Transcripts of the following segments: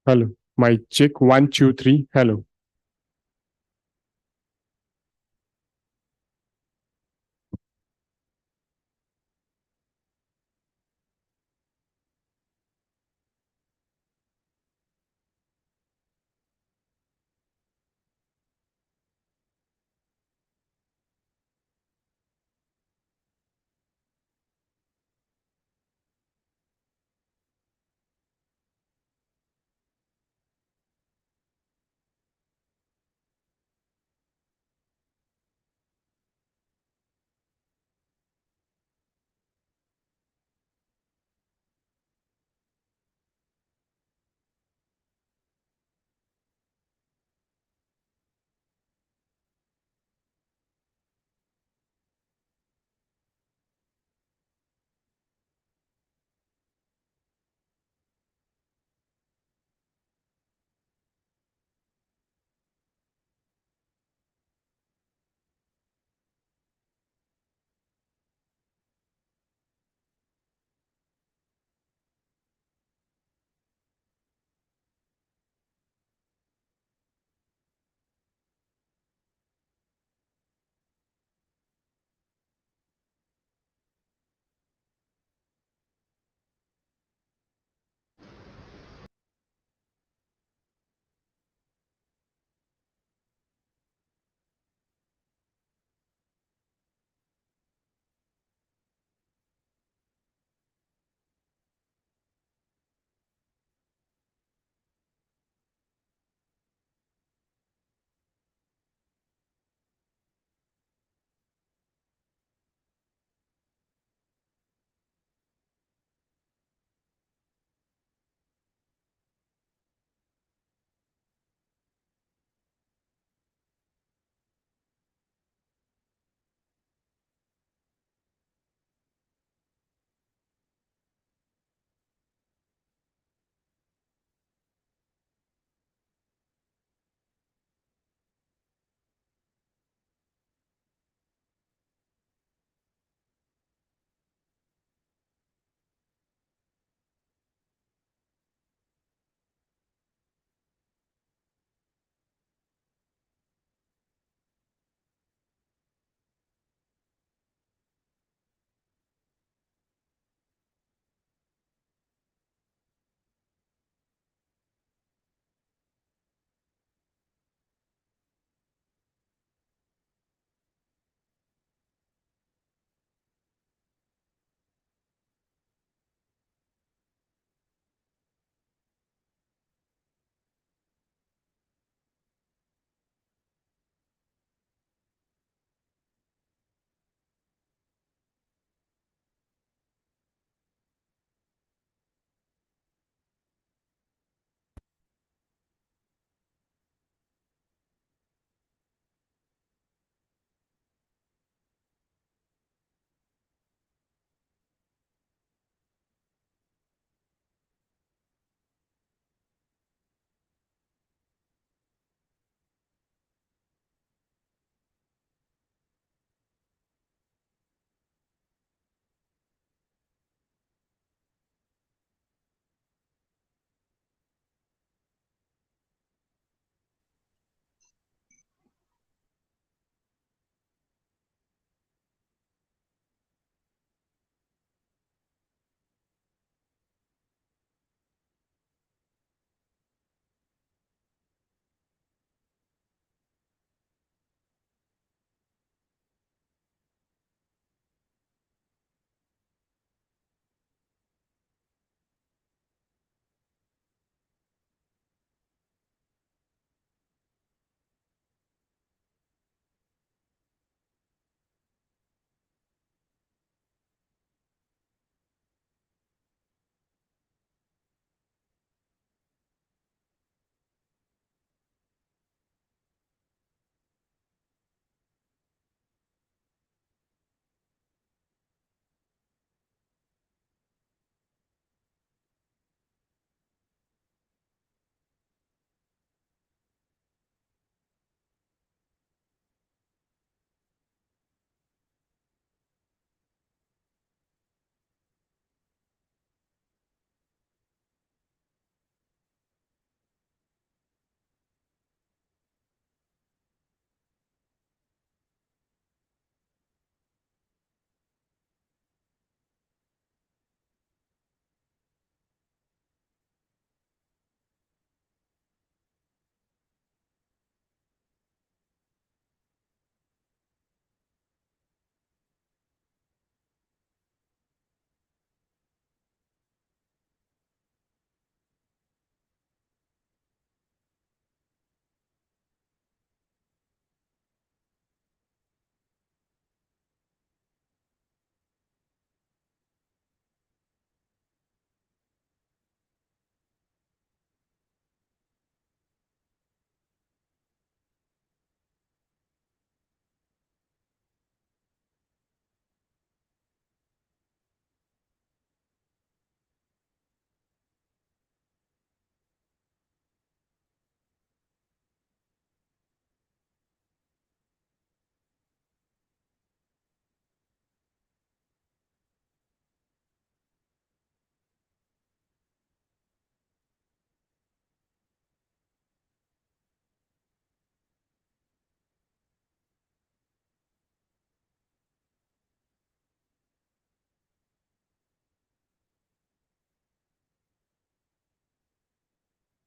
Hello. My check 1, 2, 3. Hello.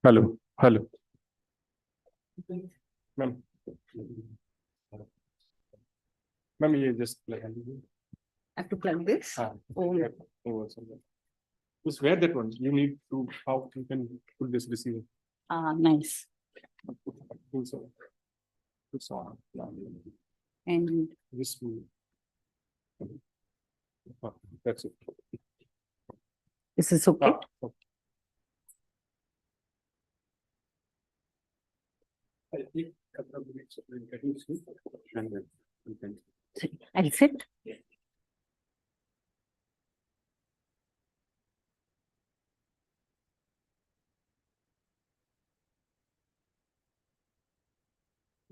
Hello. Hello. Ma'am. Ma'am, you just plug. I have to plug this. Oh, yeah. Oh, sorry. Just wear that one. You need to how you can put this receiver. Nice. So, it's on. And This will. That's it. this is okay. Okay. I think a couple of minutes we'll get you sleep and then we can. I'll sit.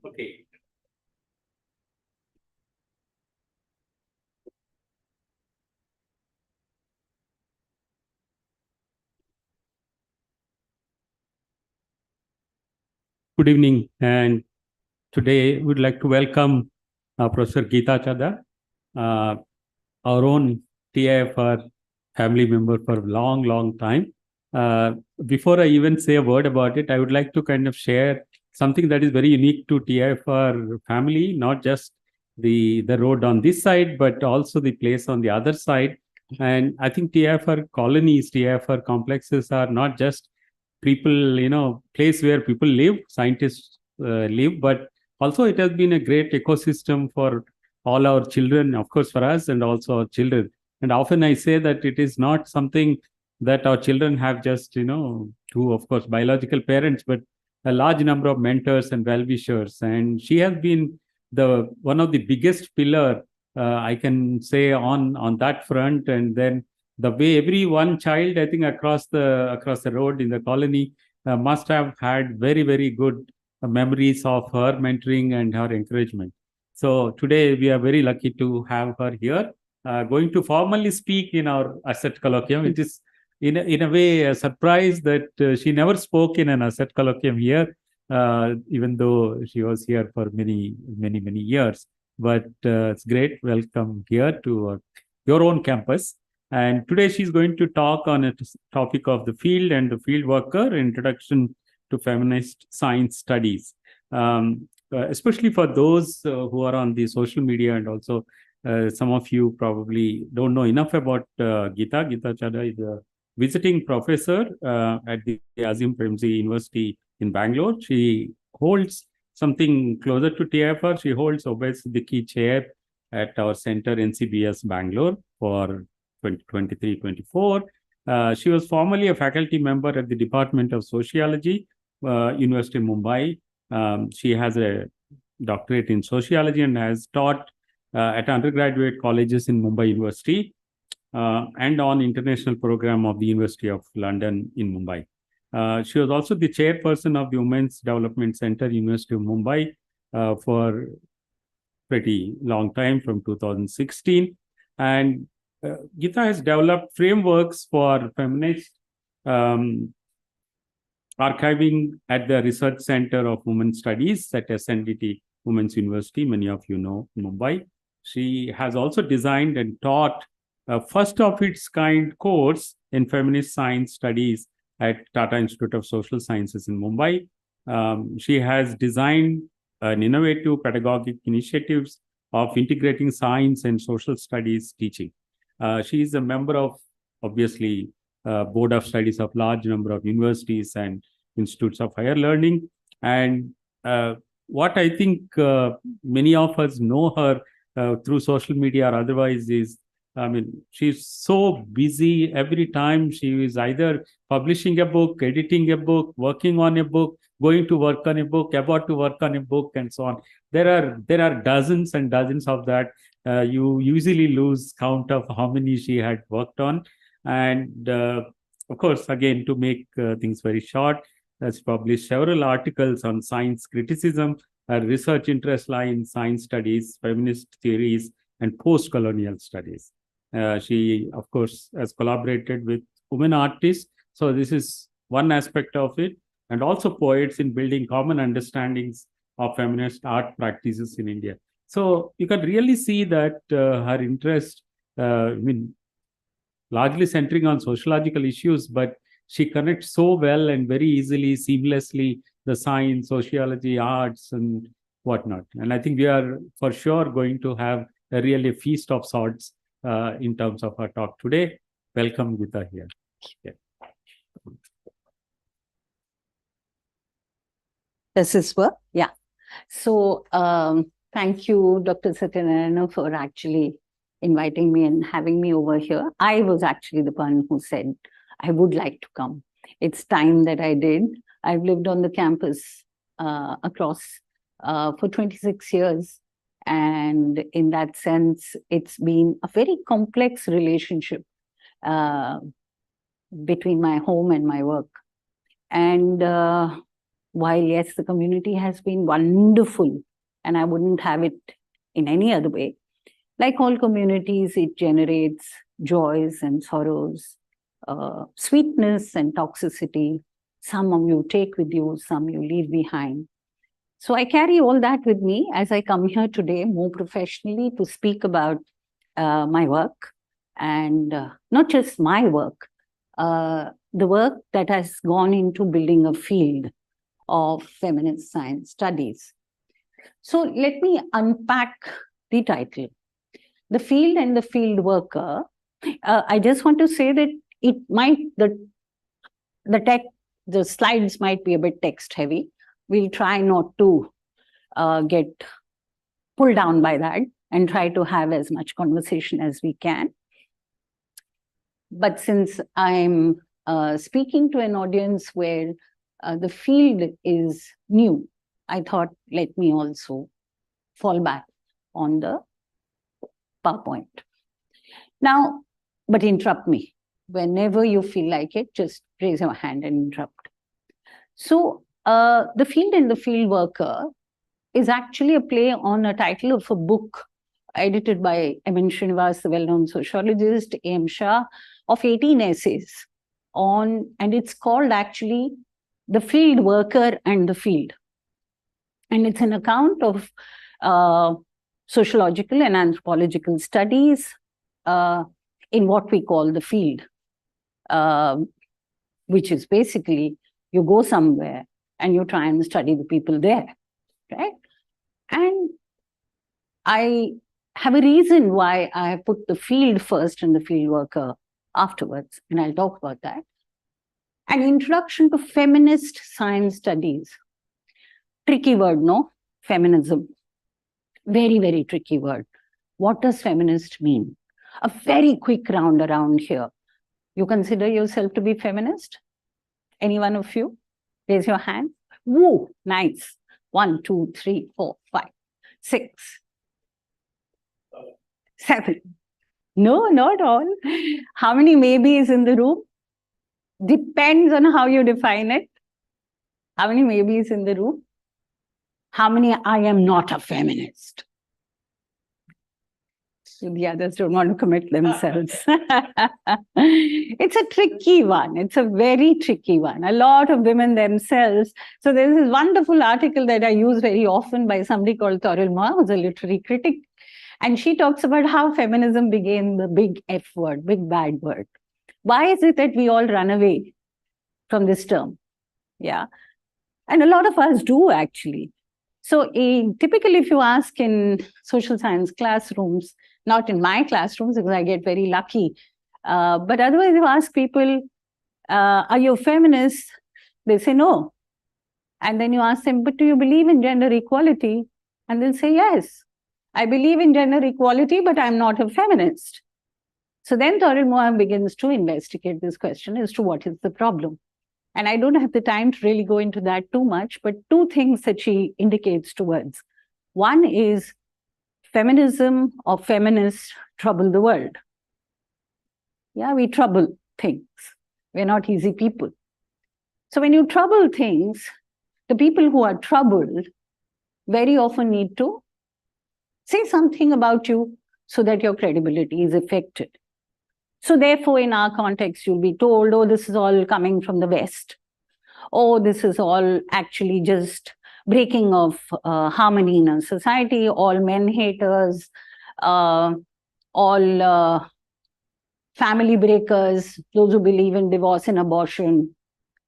Okay. Good evening, and today we'd like to welcome Professor Gita Chadha, our own TIFR family member for a long, long time. Before I even say a word about it, I would like to kind of share something that is very unique to TIFR family, not just the road on this side, but also the place on the other side. And I think TIFR colonies, TIFR complexes are not just people, place where people live, scientists live, but also it has been a great ecosystem for all our children, of course, for us and also our children. And often I say that it is not something that our children have just, two, of course, biological parents, but a large number of mentors and well-wishers. And she has been the one of the biggest pillar, I can say, on that front. And then the way every one child, I think, across the road in the colony must have had very, very good memories of her mentoring and her encouragement. So today we are very lucky to have her here, going to formally speak in our asset colloquium. It is in a way a surprise that she never spoke in an asset colloquium here, even though she was here for many, many, many years. But it's great. Welcome here to your own campus. And today she's going to talk on a topic of the field and the field worker, introduction to feminist science studies. Especially for those who are on the social media, and also some of you probably don't know enough about Gita. Gita Chadha is a visiting professor at the Azim Premji University in Bangalore. She holds something closer to TIFR. She holds Obes-Siddiqui chair at our center NCBS Bangalore for 2023-24. She was formerly a faculty member at the Department of Sociology, University of Mumbai. She has a doctorate in sociology and has taught at undergraduate colleges in Mumbai University and on international program of the University of London in Mumbai. She was also the chairperson of the Women's Development Center, University of Mumbai, for pretty long time, from 2016. And Gita has developed frameworks for feminist archiving at the Research Center of Women's Studies at SNDT Women's University, many of you know, Mumbai. She has also designed and taught a first of its kind course in feminist science studies at Tata Institute of Social Sciences in Mumbai. She has designed an innovative pedagogic initiatives of integrating science and social studies teaching. She is a member of, obviously, Board of Studies of large number of universities and institutes of higher learning. And what I think many of us know her through social media or otherwise is, I mean, she's so busy. Every time she is either publishing a book, editing a book, working on a book, going to work on a book, about to work on a book, and so on. There are dozens and dozens of that. You usually lose count of how many she had worked on. And of course, again, to make things very short, has published several articles on science criticism. Her research interests lie in science studies, feminist theories, and post-colonial studies. She, of course, has collaborated with women artists. So this is one aspect of it. And also poets in building common understandings of feminist art practices in India. So you can really see that her interest, largely centering on sociological issues, but she connects so well and very easily, seamlessly, the science, sociology, arts, and whatnot. And I think we are for sure going to have a really feast of sorts in terms of our talk today. Welcome, Gita, here. Yeah. Does this work? Yeah. So thank you, Dr. Satyanarayana, for actually inviting me and having me over here. I was actually the one who said I would like to come. It's time that I did. I've lived on the campus across for 26 years. And in that sense, it's been a very complex relationship between my home and my work. And while, yes, the community has been wonderful, and I wouldn't have it in any other way, like all communities, it generates joys and sorrows, sweetness and toxicity. Some of you take with you, some you leave behind. So I carry all that with me as I come here today more professionally to speak about my work, and not just my work, the work that has gone into building a field of feminist science studies. So let me unpack the title, The Field and the Field Worker. I just want to say that it might, the slides might be a bit text heavy. We'll try not to get pulled down by that and try to have as much conversation as we can. But since I'm speaking to an audience where the field is new, I thought, let me also fall back on the PowerPoint. Now, but interrupt me. Whenever you feel like it, just raise your hand and interrupt. So The Field and the Field Worker is actually a play on a title of a book edited by M.N. Srinivas, the well-known sociologist, A.M. Shah, of 18 essays on, and it's called actually The Field Worker and the Field. And it's an account of sociological and anthropological studies in what we call the field, which is basically you go somewhere and you try and study the people there, right? And I have a reason why I put the field first and the field worker afterwards, and I'll talk about that. An introduction to feminist science studies. Tricky word, no? Feminism. Very, very tricky word. What does feminist mean? A very quick round around here. You consider yourself to be feminist? Any one of you? Raise your hand. Woo, nice. 1, 2, 3, 4, 5, 6, 7. No, not all. How many maybes in the room? Depends on how you define it. How many maybes in the room? How many I am not a feminist? The others don't want to commit themselves. It's a tricky one. It's a very tricky one. A lot of women themselves. So there's this wonderful article that I use very often by somebody called Toril Ma, who's a literary critic. And she talks about how feminism became the big F word, big bad word. Why is it that we all run away from this term? Yeah. And a lot of us do, actually. So typically, if you ask in social science classrooms, not in my classrooms because I get very lucky, but otherwise you ask people, are you a feminist? They say no. And then you ask them, but do you believe in gender equality? And they'll say, yes, I believe in gender equality, but I'm not a feminist. So then Toril Moa begins to investigate this question as to what is the problem. And I don't have the time to really go into that too much, but two things that she indicates towards. One is feminism or feminists trouble the world. Yeah, we trouble things. We're not easy people. So when you trouble things, the people who are troubled very often need to say something about you so that your credibility is affected. So therefore, in our context, you'll be told, oh, this is all coming from the West. Oh, this is all actually just breaking of harmony in a society, all men haters, all family breakers, those who believe in divorce and abortion,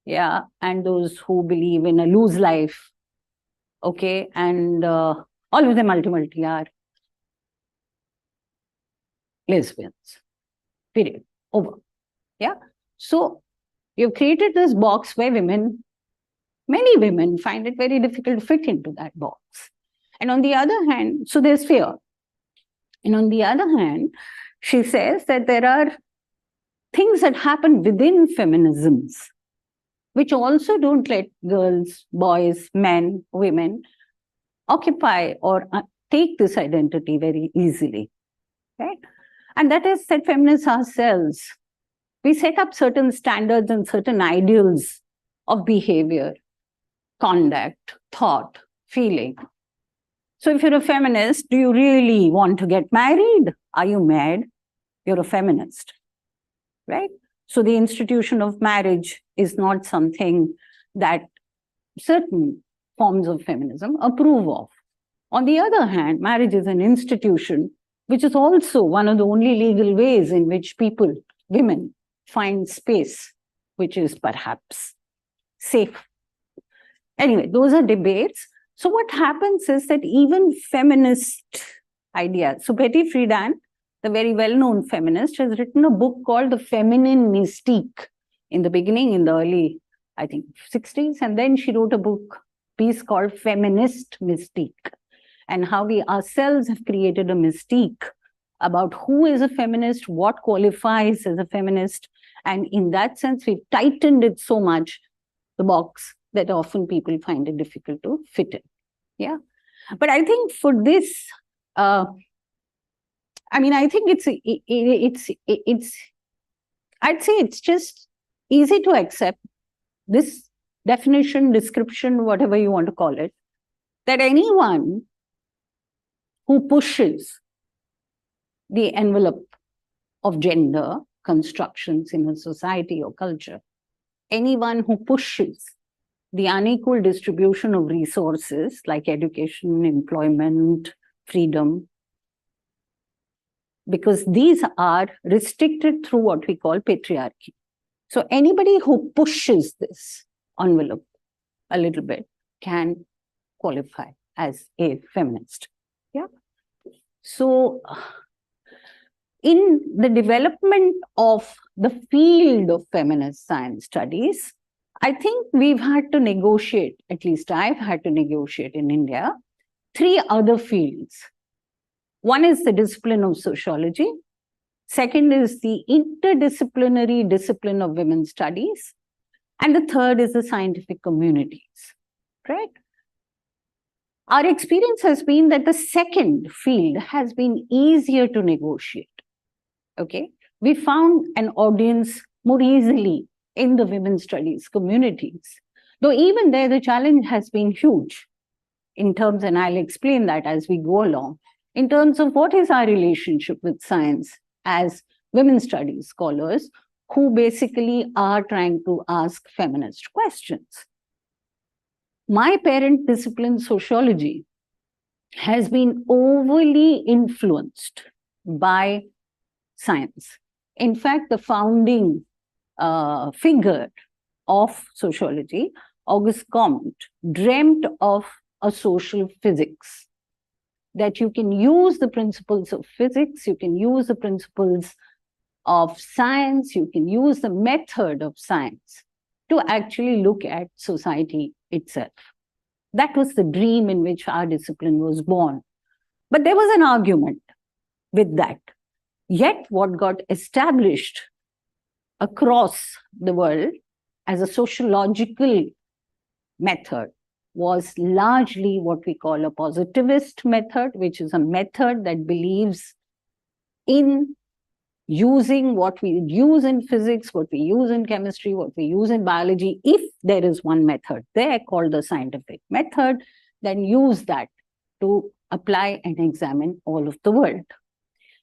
yeah, and those who believe in a loose life, okay, and all of them ultimately are lesbians, period, over, yeah. So you've created this box where many women find it very difficult to fit into that box. And on the other hand, so there's fear. And on the other hand, she says that there are things that happen within feminisms which also don't let girls, boys, men, women occupy or take this identity very easily, right? And that is that feminists ourselves, we set up certain standards and certain ideals of behavior, conduct, thought, feeling. So if you're a feminist, do you really want to get married? Are you mad? You're a feminist, right? So the institution of marriage is not something that certain forms of feminism approve of. On the other hand, marriage is an institution which is also one of the only legal ways in which people, women, find space, which is perhaps safe. Anyway, those are debates. So what happens is that even feminist ideas, so Betty Friedan, the very well-known feminist, has written a book called The Feminine Mystique in the beginning, in the early, I think, 60s. And then she wrote a piece called Feminist Mystique, and how we ourselves have created a mystique about who is a feminist, what qualifies as a feminist. And in that sense, we've tightened it so much, the box, that often people find it difficult to fit in. Yeah. But I think for this, I mean, I think I'd say it's just easy to accept this definition, description, whatever you want to call it, that anyone who pushes the envelope of gender constructions in a society or culture, anyone who pushes the unequal distribution of resources like education, employment, freedom, because these are restricted through what we call patriarchy. So anybody who pushes this envelope a little bit can qualify as a feminist. Yeah. So in the development of the field of feminist science studies, I think we've had to negotiate, at least I've had to negotiate in India, 3 other fields. One is the discipline of sociology. Second is the interdisciplinary discipline of women's studies. And the third is the scientific communities, right? Our experience has been that the second field has been easier to negotiate, okay? We found an audience more easily in the women's studies communities, though even there the challenge has been huge in terms, and I'll explain that as we go along, in terms of what is our relationship with science as women's studies scholars who basically are trying to ask feminist questions. My parent discipline, sociology, has been overly influenced by science. In fact, the founding figure of sociology, Auguste Comte, dreamt of a social physics, that you can use the principles of physics, you can use the principles of science, you can use the method of science to actually look at society itself. That was the dream in which our discipline was born. But there was an argument with that. Yet what got established across the world as a sociological method was largely what we call a positivist method, which is a method that believes in using what we use in physics, what we use in chemistry, what we use in biology. If there is one method there called the scientific method, then use that to apply and examine all of the world.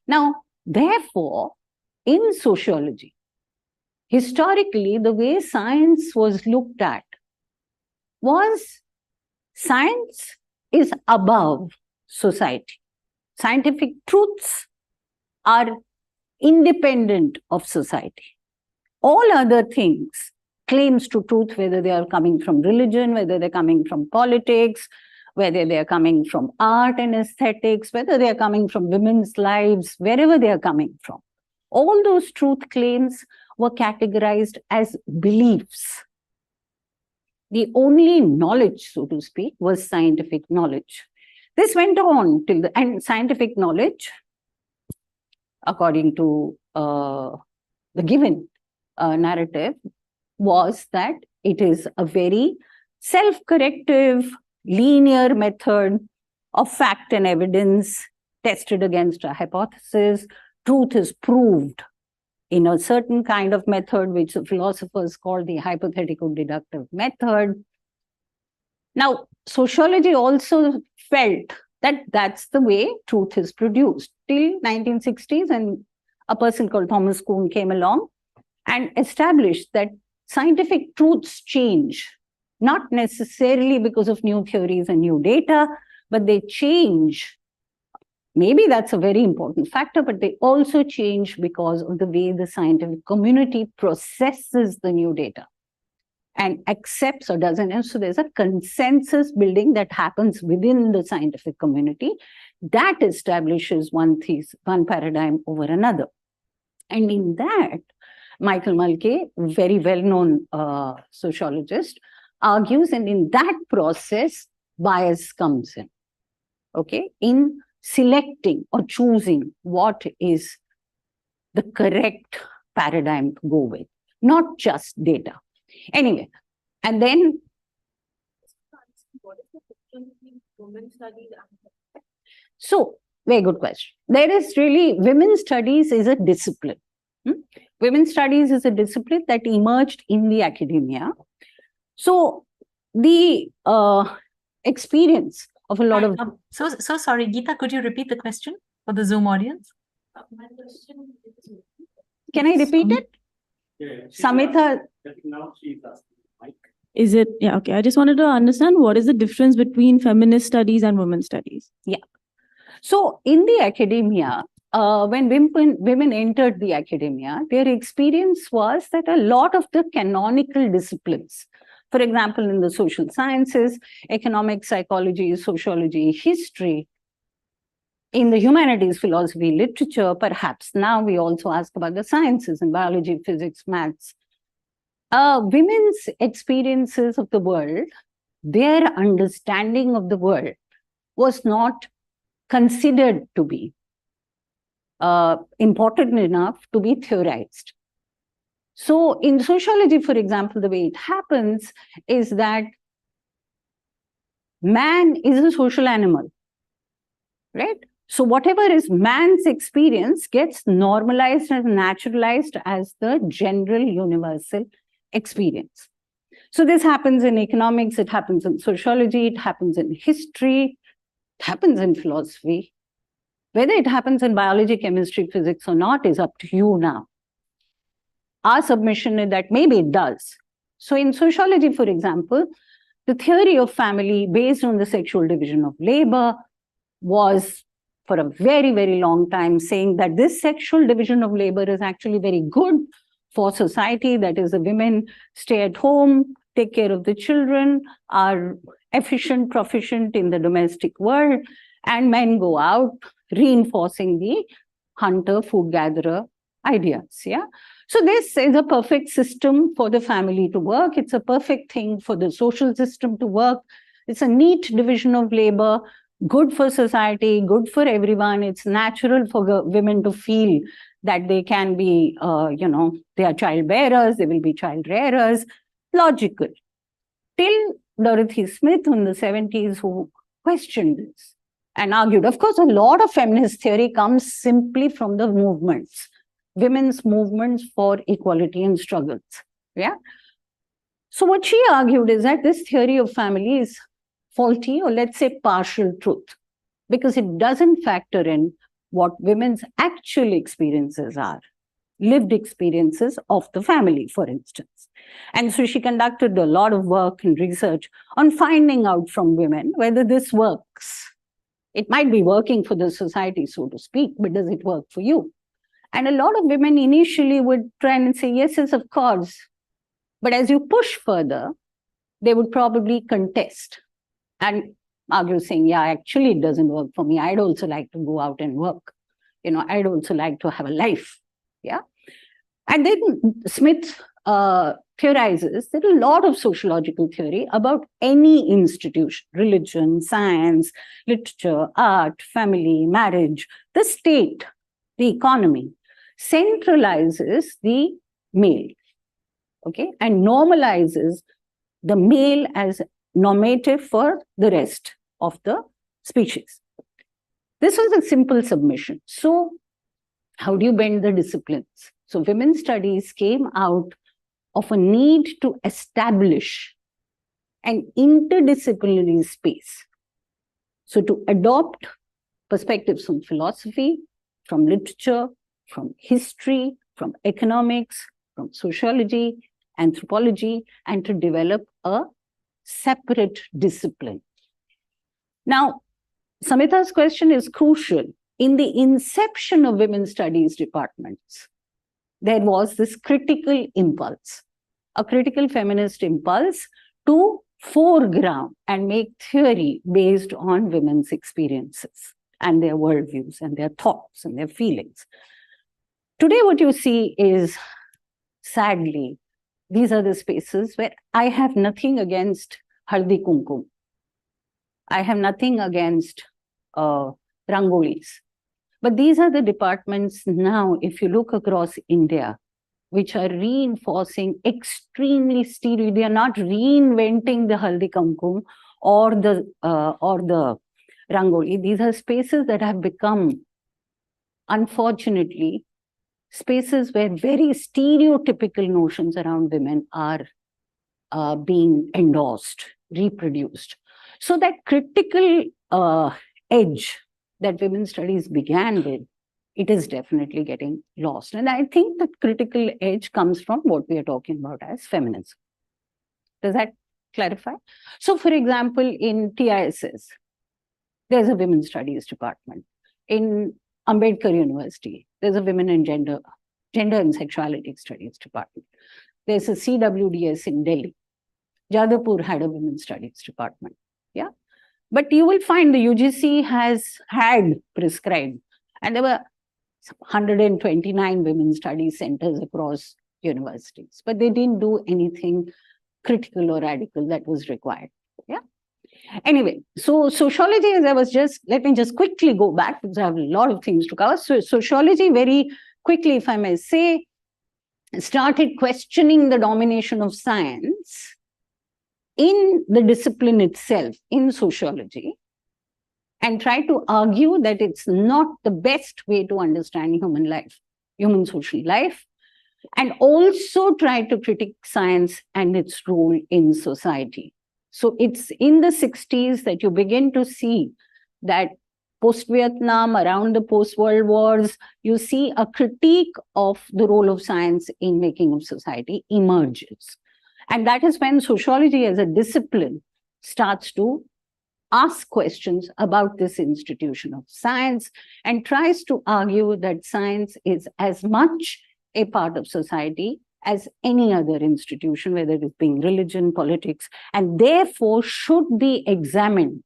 Now, therefore, in sociology, historically, the way science was looked at was science is above society. Scientific truths are independent of society. All other things, claims to truth, whether they are coming from religion, whether they're coming from politics, whether they are coming from art and aesthetics, whether they are coming from women's lives, wherever they are coming from, all those truth claims were categorized as beliefs. The only knowledge, so to speak, was scientific knowledge. This went on till the end. Scientific knowledge, according to the given narrative, was that it is a very self-corrective, linear method of fact and evidence tested against a hypothesis. Truth is proved in a certain kind of method, which the philosophers call the hypothetical deductive method. Now, sociology also felt that that's the way truth is produced till 1960s, and a person called Thomas Kuhn came along and established that scientific truths change, not necessarily because of new theories and new data, but they change. Maybe that's a very important factor, but they also change because of the way the scientific community processes the new data and accepts or doesn't. And so there's a consensus building that happens within the scientific community that establishes one paradigm over another. And in that, Michael Mulcahy, very well-known sociologist, argues, and in that process, bias comes in, okay, in selecting or choosing what is the correct paradigm to go with, not just data. Anyway, and then so, very good question. There is really, women's studies is a discipline. Women's studies is a discipline that emerged in the academia. So the experience of a lot of... So sorry, Gita, could you repeat the question for the Zoom audience? My question is... Can I repeat it? Yeah, Samitha... Now she's asking Mike. Is it, yeah, okay. I just wanted to understand what is the difference between feminist studies and women's studies? Yeah. So in the academia, when women entered the academia, their experience was that a lot of the canonical disciplines, for example, in the social sciences, economics, psychology, sociology, history, in the humanities, philosophy, literature, perhaps now we also ask about the sciences in biology, physics, maths. Women's experiences of the world, their understanding of the world was not considered to be important enough to be theorized. So in sociology, for example, the way it happens is that man is a social animal, right? So whatever is man's experience gets normalized and naturalized as the general universal experience. So this happens in economics, it happens in sociology, it happens in history, it happens in philosophy. Whether it happens in biology, chemistry, physics or not is up to you now. Our submission is that maybe it does. So in sociology, for example, the theory of family based on the sexual division of labor was for a very, very long time saying that this sexual division of labor is actually very good for society. That is, the women stay at home, take care of the children, are efficient, proficient in the domestic world, and men go out, reinforcing the hunter, food gatherer ideas. Yeah. So this is a perfect system for the family to work. It's a perfect thing for the social system to work. It's a neat division of labor, good for society, good for everyone. It's natural for women to feel that they can be, they are child bearers, they will be child rearers. Logical. Till Dorothy Smith in the 70s, who questioned this and argued. Of course, a lot of feminist theory comes simply from the movements, women's movements for equality and struggles. Yeah. So what she argued is that this theory of family is faulty, or let's say partial truth, because it doesn't factor in what women's actual experiences are, lived experiences of the family, for instance. And so she conducted a lot of work and research on finding out from women whether this works. It might be working for the society, so to speak, but does it work for you? And a lot of women initially would try and say, yes, yes, of course. But as you push further, they would probably contest and argue saying, yeah, actually it doesn't work for me. I'd also like to go out and work. I'd also like to have a life. Yeah. And then Smith theorizes that a lot of sociological theory about any institution, religion, science, literature, art, family, marriage, the state, the economy, centralizes the male, okay, and normalizes the male as normative for the rest of the species. This was a simple submission. So how do you bend the disciplines? So women's studies came out of a need to establish an interdisciplinary space. So to adopt perspectives from philosophy, from literature, from history, from economics, from sociology, anthropology, and to develop a separate discipline. Now, Samita's question is crucial. In the inception of women's studies departments, there was this critical impulse, a critical feminist impulse to foreground and make theory based on women's experiences and their worldviews and their thoughts and their feelings. Today, what you see is, sadly, these are the spaces where I have nothing against Haldi Kumkum. I have nothing against Rangolis. But these are the departments now, if you look across India, which are reinforcing extremely stereo. They are not reinventing the Haldi Kumkum or the Rangoli. These are spaces that have become, unfortunately, spaces where very stereotypical notions around women are being endorsed, reproduced. So that critical edge that women's studies began with, it is definitely getting lost. And I think that critical edge comes from what we are talking about as feminism. Does that clarify? So, for example, in TISS, there's a women's studies department. In Ambedkar University, there's a women and gender and sexuality studies department. There's a CWDS in Delhi. Jadavpur had a women's studies department. Yeah. But you will find the UGC had prescribed, and there were 129 women's studies centers across universities, but they didn't do anything critical or radical that was required. Yeah. Anyway, so sociology, as I was let me just quickly go back because I have a lot of things to cover. So sociology, very quickly, if I may say, started questioning the domination of science in the discipline itself, in sociology, and try to argue that it's not the best way to understand human life, human social life, and also try to critique science and its role in society. So it's in the 60s that you begin to see that post-Vietnam, around the post-World Wars, you see a critique of the role of science in making of society emerges. And that is when sociology as a discipline starts to ask questions about this institution of science and tries to argue that science is as much a part of society as any other institution, whether it is being religion, politics, and therefore should be examined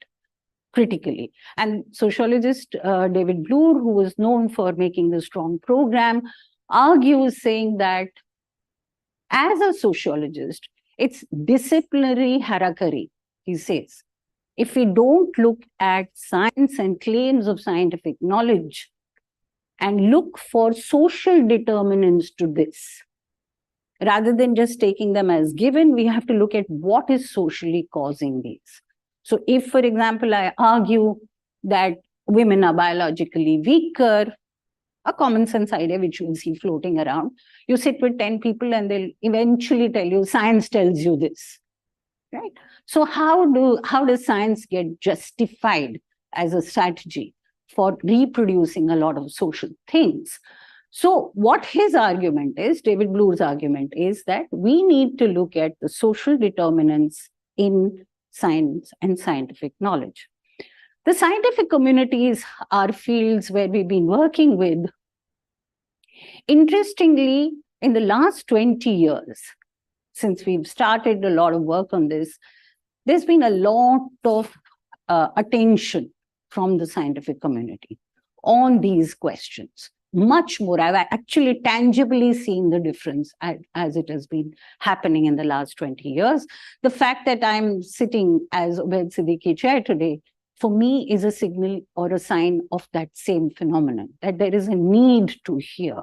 critically. And sociologist David Bloor, who was known for making the strong program, argues saying that as a sociologist, it's disciplinary harakiri, he says. If we don't look at science and claims of scientific knowledge and look for social determinants to this, rather than just taking them as given, we have to look at what is socially causing these. So if, for example, I argue that women are biologically weaker, a common sense idea which you will see floating around, you sit with 10 people and they'll eventually tell you, science tells you this, right? So how does science get justified as a strategy for reproducing a lot of social things? So what his argument is, David Bloor's argument is that we need to look at the social determinants in science and scientific knowledge. The scientific communities are fields where we've been working with Interestingly, in the last 20 years, since we've started a lot of work on this, there's been a lot of attention from the scientific community on these questions. Much more. I've actually tangibly seen the difference as it has been happening in the last 20 years. The fact that I'm sitting as Ubaid Siddiqui chair today, for me, is a signal or a sign of that same phenomenon, that there is a need to hear,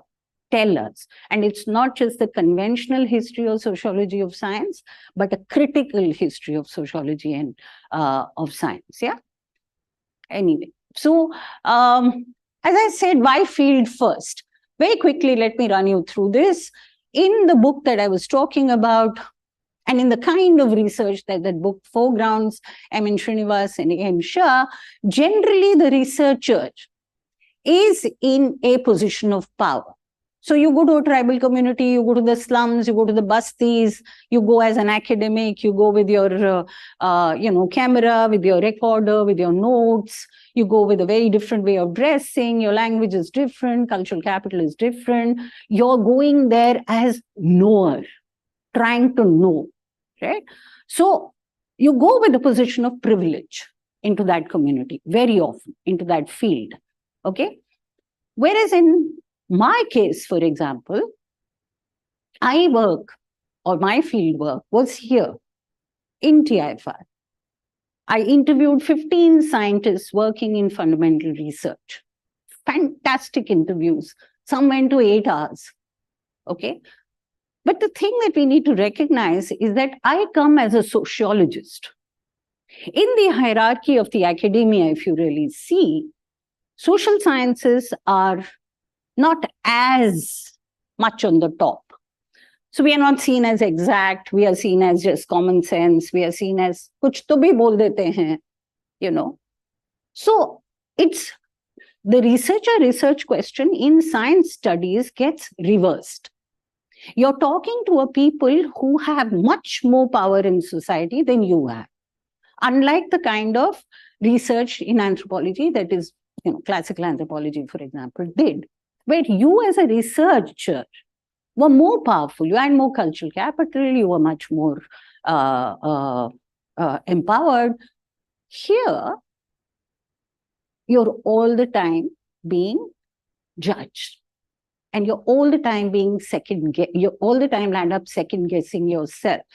tell us. And it's not just the conventional history or sociology of science, but a critical history of sociology and of science. Yeah. Anyway, so as I said, why field first? Very quickly, let me run you through this. In the book that I was talking about, and in the kind of research that book foregrounds, M.N. Srinivas and A.M. Shah, generally the researcher is in a position of power. So you go to a tribal community, you go to the slums, you go to the bastis, you go as an academic, you go with your camera, with your recorder, with your notes, you go with a very different way of dressing, your language is different, cultural capital is different. You're going there as knower, trying to know, right? So you go with a position of privilege into that community, very often, into that field, okay? Whereas in my case, for example, my field work was here in TIFR. I interviewed 15 scientists working in fundamental research. Fantastic interviews. Some went to 8 hours. Okay. But the thing that we need to recognize is that I come as a sociologist. In the hierarchy of the academia, if you really see, social sciences are not as much on the top. So we are not seen as exact, we are seen as just common sense, we are seen as kuch to bhi bol dete hain, you know. So it's the research question in science studies gets reversed. You're talking to a people who have much more power in society than you have. Unlike the kind of research in anthropology that is, classical anthropology, for example, did. Where you as a researcher were more powerful, you had more cultural capital, you were much more empowered. Here, you're all the time being judged. And you're all the time being you're all the time land up second guessing yourself,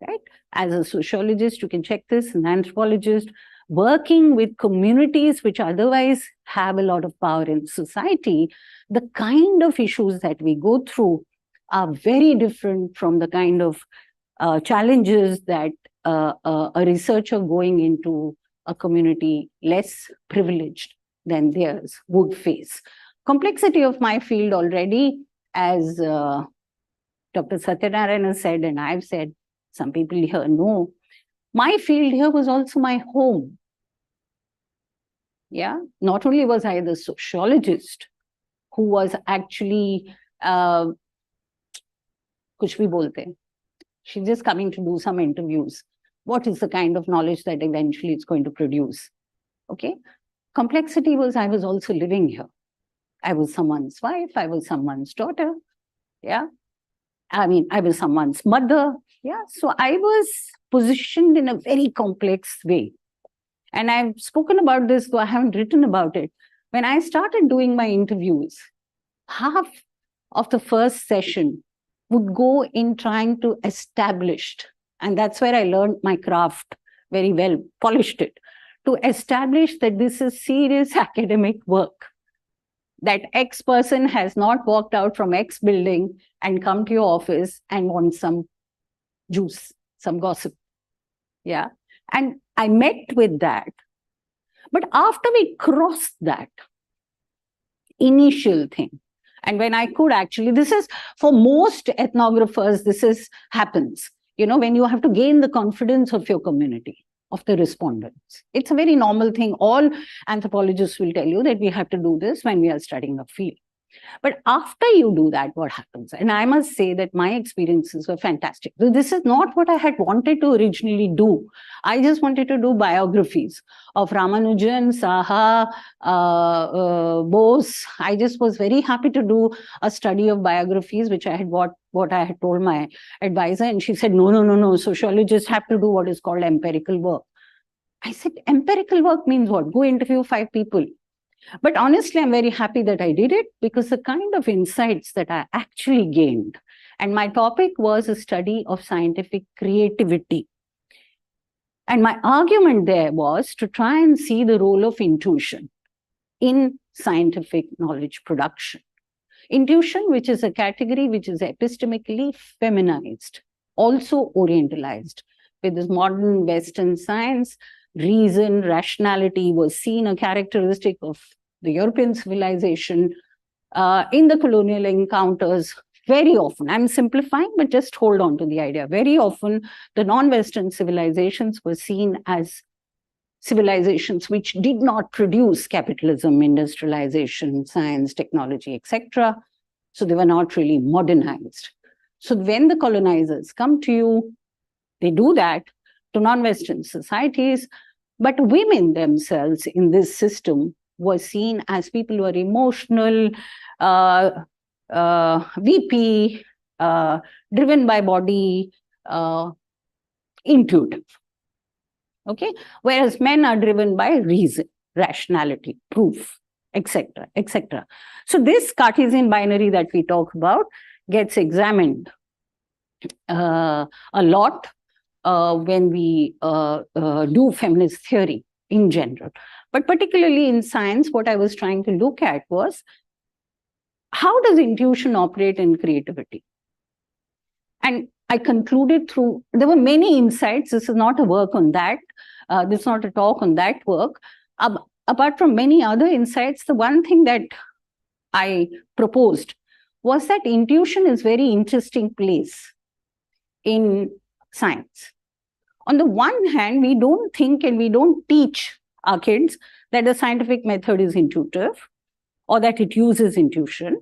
right? As a sociologist, you can check this, an anthropologist, working with communities which otherwise have a lot of power in society, the kind of issues that we go through are very different from the kind of challenges that a researcher going into a community less privileged than theirs would face. Complexity of my field already, as Dr. Satyanarayana said, and I've said, some people here know, my field here was also my home. Yeah, not only was I the sociologist who was actually, kuch bhi bolte, she's just coming to do some interviews. What is the kind of knowledge that eventually it's going to produce? Okay. Complexity was I was also living here. I was someone's wife. I was someone's daughter. Yeah. I mean, I was someone's mother. Yeah. So I was positioned in a very complex way. And I've spoken about this, though I haven't written about it. When I started doing my interviews, half of the first session would go in trying to establish, and that's where I learned my craft very well, polished it, to establish that this is serious academic work. That X person has not walked out from X building and come to your office and want some juice, some gossip. Yeah. And I met with that. But after we crossed that initial thing, and when I could actually, this is for most ethnographers, happens, when you have to gain the confidence of your community, of the respondents. It's a very normal thing. All anthropologists will tell you that we have to do this when we are studying a field. But after you do that, what happens? And I must say that my experiences were fantastic. This is not what I had wanted to originally do. I just wanted to do biographies of Ramanujan, Saha, Bose. I just was very happy to do a study of biographies, which I had what I had told my advisor. And she said, no, sociologists have to do what is called empirical work. I said, empirical work means what? Go interview 5 people. But honestly, I'm very happy that I did it, because the kind of insights that I actually gained, and my topic was a study of scientific creativity. And my argument there was to try and see the role of intuition in scientific knowledge production. Intuition, which is a category which is epistemically feminized, also orientalized. With this modern Western science, reason, rationality was seen a characteristic of the European civilization in the colonial encounters. Very often, I'm simplifying, but just hold on to the idea. Very often, the non-Western civilizations were seen as civilizations which did not produce capitalism, industrialization, science, technology, etc. So they were not really modernized. So when the colonizers come to you, they do that to non-Western societies, but women themselves in this system were seen as people who are emotional, VP, driven by body, intuitive. Okay, whereas men are driven by reason, rationality, proof, etc., etc. So this Cartesian binary that we talk about gets examined a lot when we do feminist theory in general. But particularly in science, what I was trying to look at was, how does intuition operate in creativity? And I concluded through, there were many insights. This is not a work on that. This is not a talk on that work. Apart from many other insights, the one thing that I proposed was that intuition is a very interesting place in science. On the one hand, we don't think and we don't teach our kids that the scientific method is intuitive or that it uses intuition.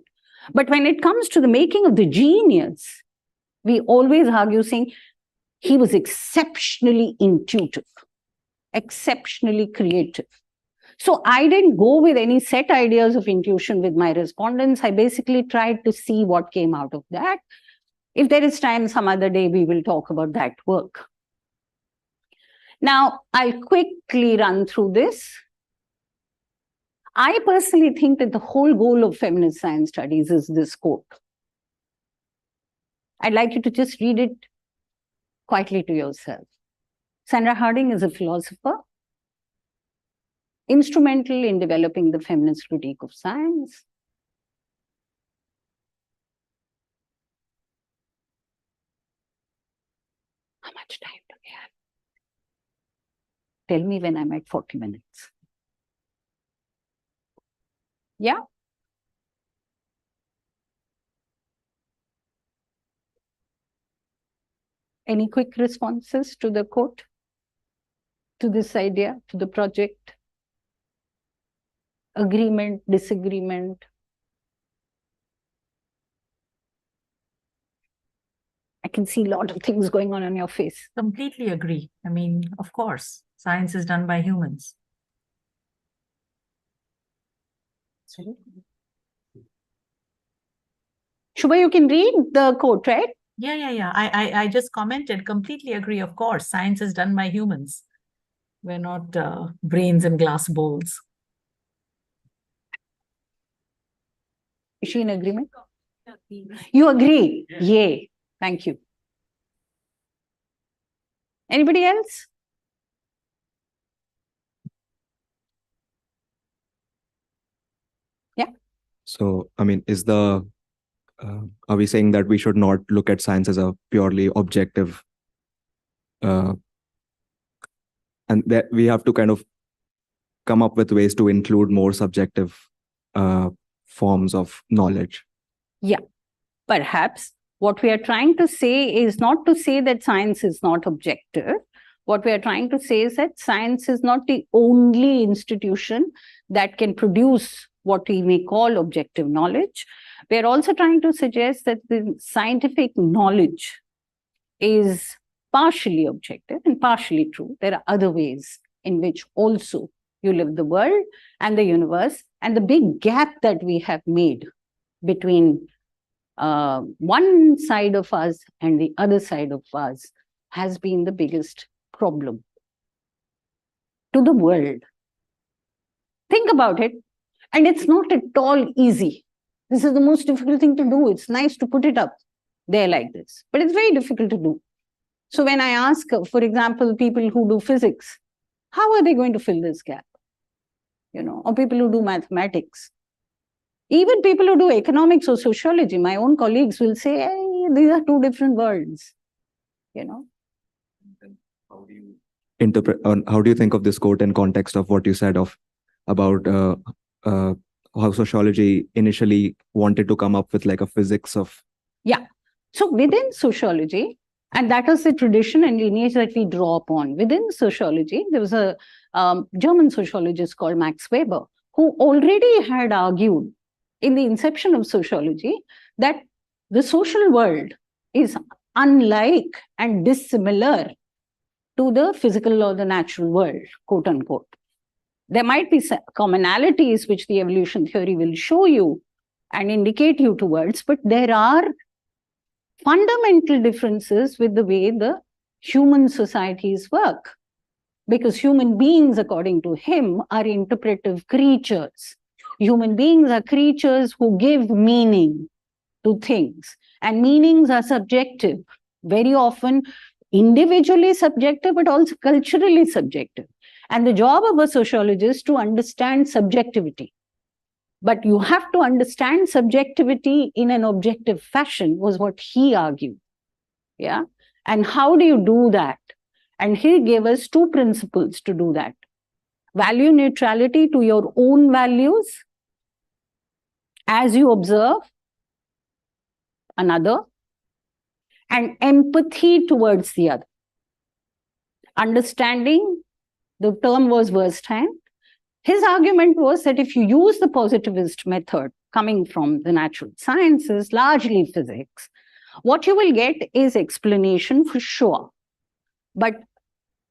But when it comes to the making of the genius, we always argue saying he was exceptionally intuitive, exceptionally creative. So I didn't go with any set ideas of intuition with my respondents. I basically tried to see what came out of that. If there is time, some other day, we will talk about that work. Now, I'll quickly run through this. I personally think that the whole goal of feminist science studies is this quote. I'd like you to just read it quietly to yourself. Sandra Harding is a philosopher, instrumental in developing the feminist critique of science. How much time do we have? Tell me when I'm at 40 minutes. Yeah? Any quick responses to the quote, to this idea, to the project? Agreement, disagreement? I can see a lot of things going on your face. Completely agree. I mean, of course, science is done by humans. Shubha, you can read the quote, right? Yeah. I just commented, completely agree. Of course, science is done by humans. We're not brains in glass bowls. Is she in agreement? You agree? Yes. Yay. Thank you. Anybody else? Yeah. So, I mean, are we saying that we should not look at science as a purely objective, and that we have to kind of come up with ways to include more subjective forms of knowledge? Yeah, perhaps. What we are trying to say is not to say that science is not objective. What we are trying to say is that science is not the only institution that can produce what we may call objective knowledge. We are also trying to suggest that the scientific knowledge is partially objective and partially true. There are other ways in which also you live the world and the universe, and the big gap that we have made between one side of us and the other side of us has been the biggest problem to the world. Think about it. And it's not at all easy. This is the most difficult thing to do. It's nice to put it up there like this, but it's very difficult to do. So when I ask, for example, people who do physics, how are they going to fill this gap? Or people who do mathematics. Even people who do economics or sociology, my own colleagues will say, hey, these are two different worlds. How do you interpret, how do you think of this quote in context of what you said about how sociology initially wanted to come up with like a physics of... Yeah. So within sociology, and that is the tradition and lineage that we draw upon. Within sociology, there was a German sociologist called Max Weber, who already had argued in the inception of sociology that the social world is unlike and dissimilar to the physical or the natural world, quote unquote. There might be commonalities which the evolution theory will show you and indicate you towards, but there are fundamental differences with the way the human societies work. Because human beings, according to him, are interpretive creatures. Human beings are creatures who give meaning to things. And meanings are subjective, very often individually subjective, but also culturally subjective. And the job of a sociologist is to understand subjectivity. But you have to understand subjectivity in an objective fashion, was what he argued. Yeah. And how do you do that? And he gave us two principles to do that. Value neutrality to your own values as you observe another, and empathy towards the other. Understanding, the term was Werstheim. His argument was that if you use the positivist method coming from the natural sciences, largely physics, what you will get is explanation for sure. But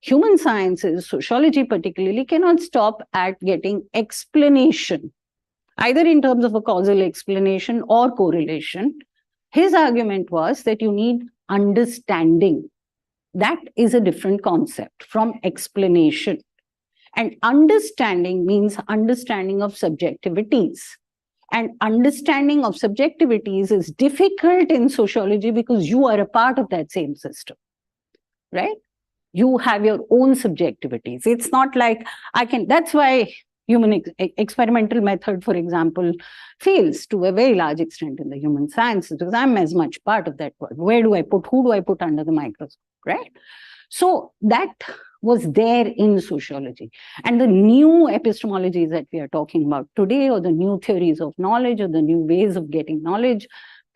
human sciences, sociology particularly, cannot stop at getting explanation, either in terms of a causal explanation or correlation. His argument was that you need understanding. That is a different concept from explanation. And understanding means understanding of subjectivities. And understanding of subjectivities is difficult in sociology because you are a part of that same system, right? You have your own subjectivities. It's not like that's why human experimental method, for example, fails to a very large extent in the human sciences, because I'm as much part of that world. Who do I put under the microscope, right? So that was there in sociology. And the new epistemologies that we are talking about today, or the new theories of knowledge, or the new ways of getting knowledge,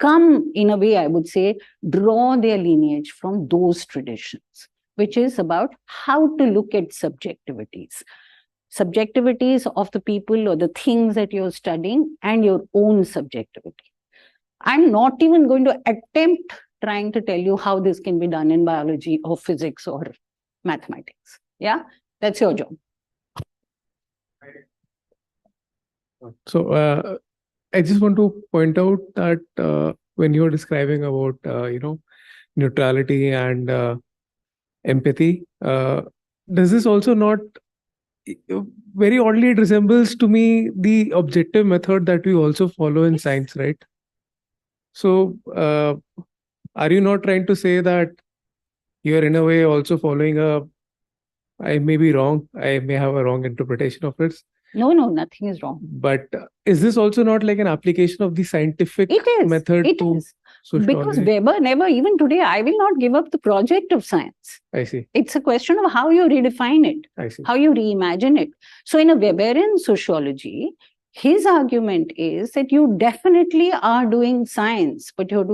come in a way, I would say, draw their lineage from those traditions, which is about how to look at subjectivities. Subjectivities of the people or the things that you're studying, and your own subjectivity. I'm not even going to attempt trying to tell you how this can be done in biology or physics or mathematics. Yeah, that's your job. So I just want to point out that when you're describing about neutrality and empathy, does this also not very oddly, it resembles to me the objective method that we also follow in science, right? So are you not trying to say that you're in a way also following I may be wrong, I may have a wrong interpretation of it. No, nothing is wrong. But is this also not like an application of the scientific method? It is. Because Weber never, even today, I will not give up the project of science. I see. It's a question of how you redefine it, I see. how you reimagine it. So in a Weberian sociology, his argument is that you definitely are doing science, but you're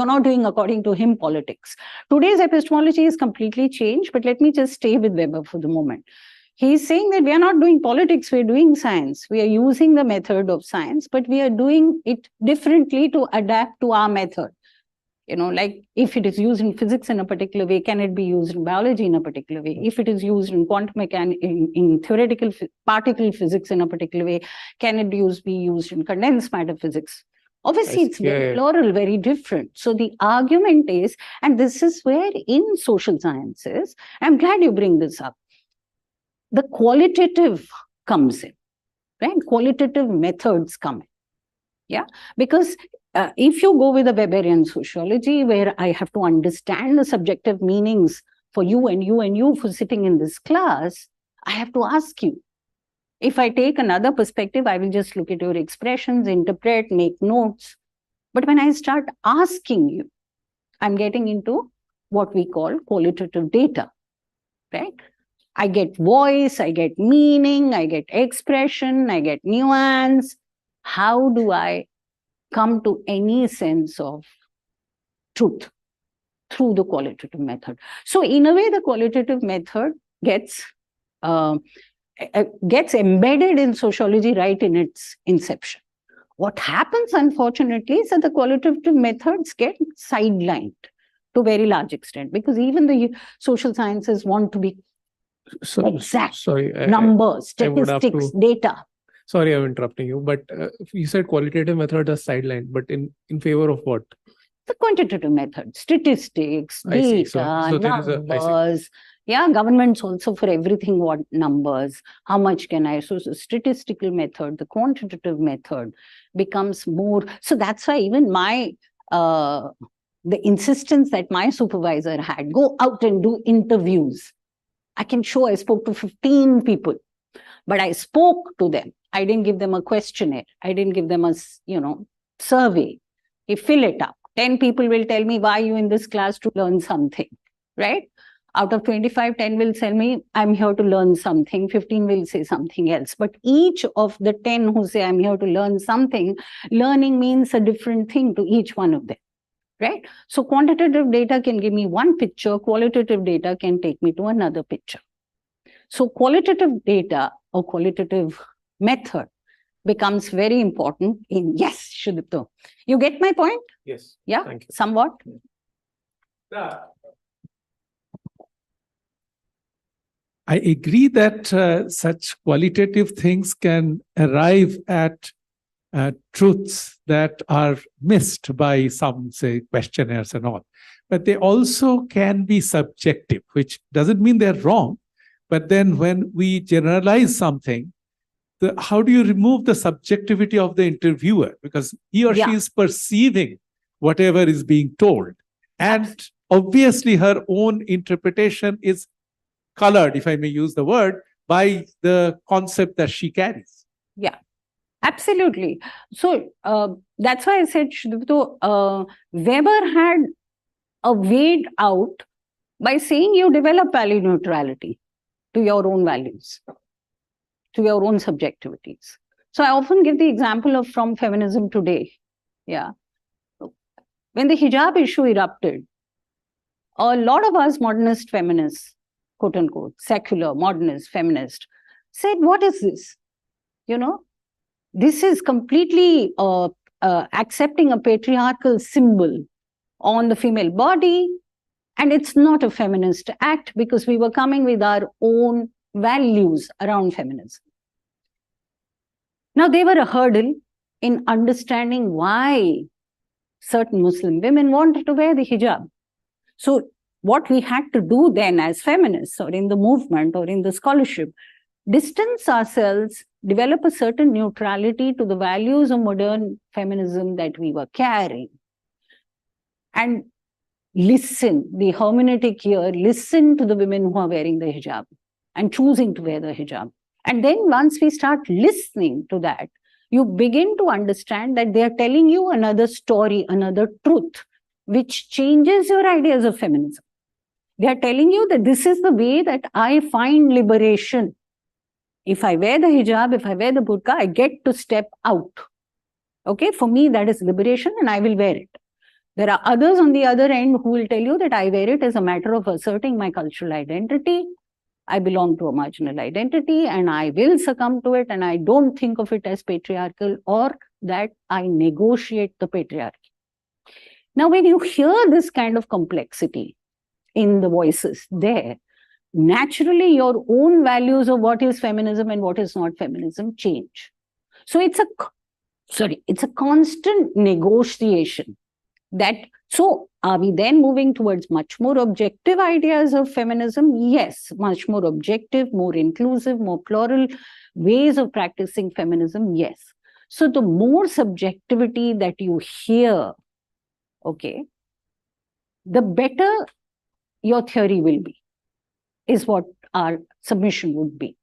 not doing, according to him, politics. Today's epistemology is completely changed, but let me just stay with Weber for the moment. He's saying that we are not doing politics, we're doing science. We are using the method of science, but we are doing it differently to adapt to our method. Like if it is used in physics in a particular way, can it be used in biology in a particular way? If it is used in quantum mechanics, in theoretical particle physics in a particular way, can it be used in condensed matter physics? Obviously, it's very plural, very different. So the argument is, and this is where in social sciences, I'm glad you bring this up, the qualitative comes in, right? Qualitative methods come in. Yeah, because if you go with a Weberian sociology, where I have to understand the subjective meanings for you and you and you for sitting in this class, I have to ask you. If I take another perspective, I will just look at your expressions, interpret, make notes. But when I start asking you, I'm getting into what we call qualitative data, right? I get voice, I get meaning, I get expression, I get nuance. How do I come to any sense of truth? Through the qualitative method. So in a way, the qualitative method gets embedded in sociology right in its inception. What happens, unfortunately, is that the qualitative methods get sidelined to a very large extent, because even the social sciences want to be exact, numbers, statistics, data. Sorry, I'm interrupting you, but you said qualitative methods are sidelined, but in favor of what? The quantitative method, statistics, data, numbers. Yeah, governments also for everything want numbers. How much can I? So the statistical method, the quantitative method becomes more. So that's why even the insistence that my supervisor had, go out and do interviews. I can show I spoke to 15 people, but I spoke to them. I didn't give them a questionnaire. I didn't give them a, survey. You fill it up. 10 people will tell me, why are you in this class? To learn something, right? Out of 25, 10 will tell me, I'm here to learn something. 15 will say something else. But each of the 10 who say, I'm here to learn something, learning means a different thing to each one of them, right? So quantitative data can give me one picture. Qualitative data can take me to another picture. So qualitative data or qualitative method becomes very important in, yes, Shudipto. You get my point? Yes. Yeah, thank you. Somewhat. I agree that such qualitative things can arrive at truths that are missed by some, say, questionnaires and all. But they also can be subjective, which doesn't mean they're wrong. But then when we generalize something, how do you remove the subjectivity of the interviewer? Because he or she is perceiving whatever is being told. And obviously her own interpretation is colored, if I may use the word, by the concept that she carries. Yeah, absolutely. So that's why I said, Weber had a way out by saying you develop value neutrality to your own values, to your own subjectivities. So I often give the example from feminism today. Yeah. When the hijab issue erupted, a lot of us modernist feminists, quote unquote, secular, modernist, feminist, said, what is this? This is completely accepting a patriarchal symbol on the female body, and it's not a feminist act, because we were coming with our own values around feminism. Now, they were a hurdle in understanding why certain Muslim women wanted to wear the hijab. So what we had to do then as feminists, or in the movement, or in the scholarship, distance ourselves, develop a certain neutrality to the values of modern feminism that we were carrying. And listen, the hermeneutic here, listen to the women who are wearing the hijab and choosing to wear the hijab. And then once we start listening to that, you begin to understand that they are telling you another story, another truth, which changes your ideas of feminism. They are telling you that this is the way that I find liberation. If I wear the hijab, if I wear the burqa, I get to step out. Okay, for me, that is liberation, and I will wear it. There are others on the other end who will tell you that I wear it as a matter of asserting my cultural identity. I belong to a marginal identity and I will succumb to it, and I don't think of it as patriarchal or that I negotiate the patriarchy. Now, when you hear this kind of complexity in the voices there, naturally your own values of what is feminism and what is not feminism change. So it's a constant negotiation. So are we then moving towards much more objective ideas of feminism? Yes, much more objective, more inclusive, more plural ways of practicing feminism. Yes. So the more subjectivity that you hear, okay, the better your theory will be, is what our submission would be.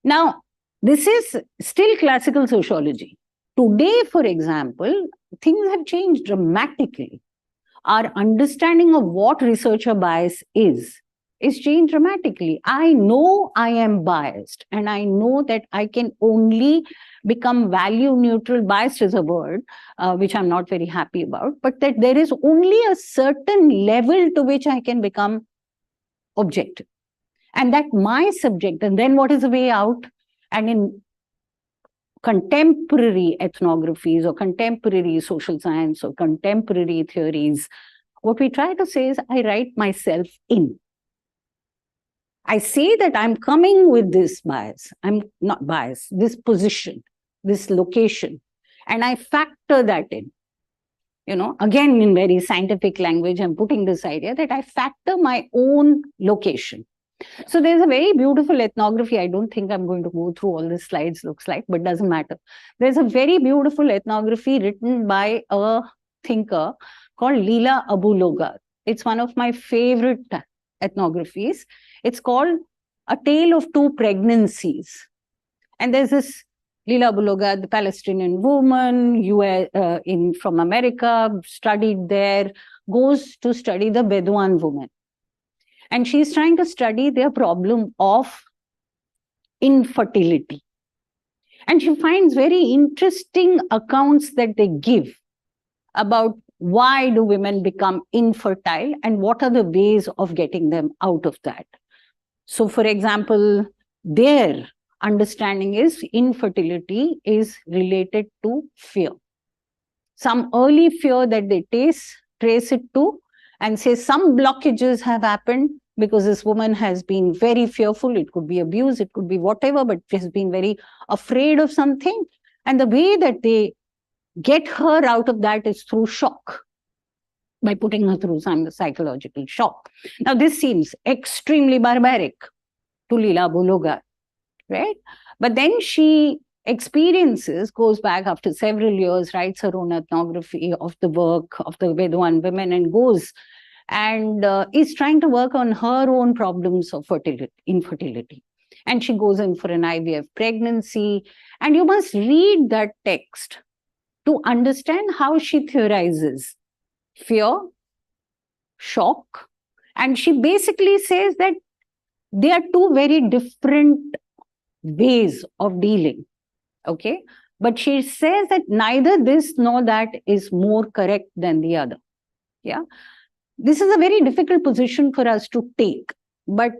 Now, this is still classical sociology. Today, for example, things have changed dramatically. Our understanding of what researcher bias is changed dramatically. I know I am biased, and I know that I can only become value neutral. Biased is a word which I'm not very happy about, but that there is only a certain level to which I can become objective. And that my subject, and then what is the way out? And in contemporary ethnographies or contemporary social science or contemporary theories, what we try to say is, I write myself in. I say that I'm coming with this bias. I'm not bias, this position, this location, and I factor that in. You know, again, in very scientific language, I'm putting this idea that I factor my own location. So there's a very beautiful ethnography. I don't think I'm going to go through all the slides, looks like, but doesn't matter. There's a very beautiful ethnography written by a thinker called Leela Aboulogar. It's one of my favorite ethnographies. It's called A Tale of Two Pregnancies. And there's this Leela Aboulogar, the Palestinian woman, from America, studied there, goes to study the Bedouin woman. And she's trying to study their problem of infertility. And she finds very interesting accounts that they give about why do women become infertile and what are the ways of getting them out of that. So, for example, their understanding is infertility is related to fear. Some early fear that they trace it to and say some blockages have happened because this woman has been very fearful. It could be abuse, it could be whatever, but she has been very afraid of something. And the way that they get her out of that is through shock, by putting her through some psychological shock. Now, this seems extremely barbaric to Leela Aboulogar, right? But then she goes back after several years, writes her own ethnography of the work of the Bedouin women and goes and is trying to work on her own problems of infertility. And she goes in for an IVF pregnancy. And you must read that text to understand how she theorizes fear, shock. And she basically says that they are two very different ways of dealing. Okay? But she says that neither this nor that is more correct than the other. Yeah? This is a very difficult position for us to take, but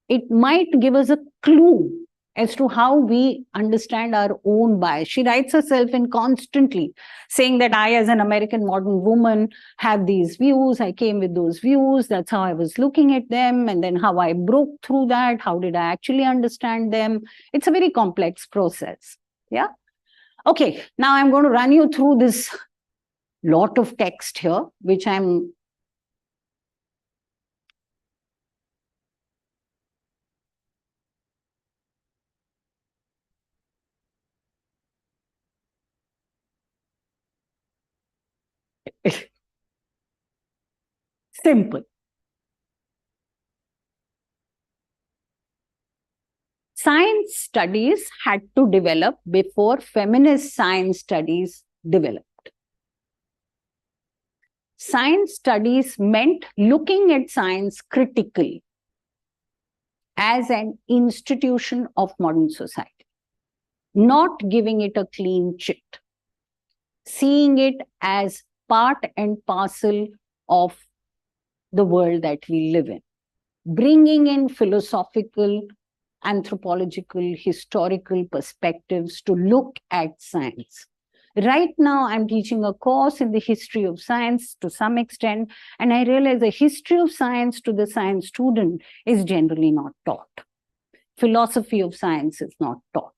it might give us a clue as to how we understand our own bias. She writes herself in constantly, saying that I, as an American modern woman, have these views. I came with those views. That's how I was looking at them. And then how I broke through that. How did I actually understand them? It's a very complex process. Yeah. Okay. Now I'm going to run you through this lot of text here, which I'm simple. Science studies had to develop before feminist science studies developed. Science studies meant looking at science critically as an institution of modern society, not giving it a clean chit, seeing it as part and parcel of the world that we live in. bringing in philosophical, anthropological, historical perspectives to look at science. Right now, I'm teaching a course in the history of science to some extent, and I realize the history of science to the science student is generally not taught. Philosophy of science is not taught.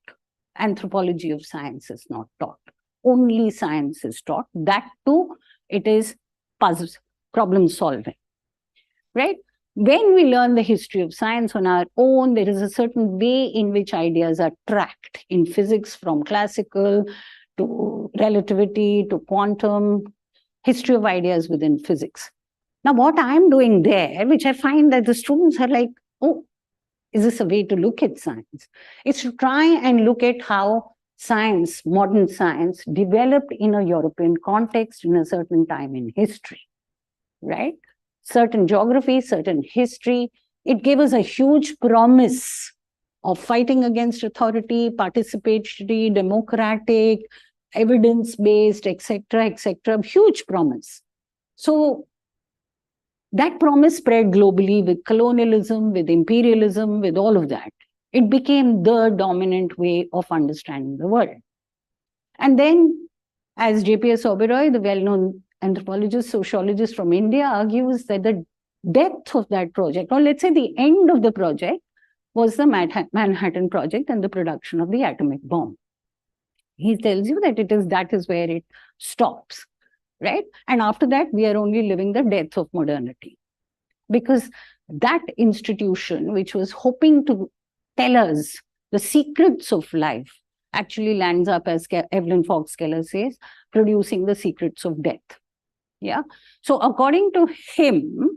Anthropology of science is not taught. Only science is taught. That too, it is puzzles, problem solving, right? When we learn the history of science on our own, there is a certain way in which ideas are tracked in physics, from classical to relativity to quantum, history of ideas within physics. Now, what I'm doing there, which I find that the students are like, oh, is this a way to look at science? It's to try and look at how science, modern science, developed in a European context in a certain time in history, right? Certain geography, certain history. It gave us a huge promise of fighting against authority, participatory, democratic, evidence-based, etc., huge promise. So that promise spread globally with colonialism, with imperialism, with all of that. It became the dominant way of understanding the world. And then, as J.P.S. Oberoi, the well-known anthropologist, sociologist from India, argues that the depth of that project, or let's say the end of the project, was the Manhattan Project and the production of the atomic bomb. He tells you that that is where it stops, right? And after that, we are only living the death of modernity. Because that institution, which was hoping to tell us the secrets of life, actually lands up, as Evelyn Fox Keller says, producing the secrets of death. Yeah. So according to him,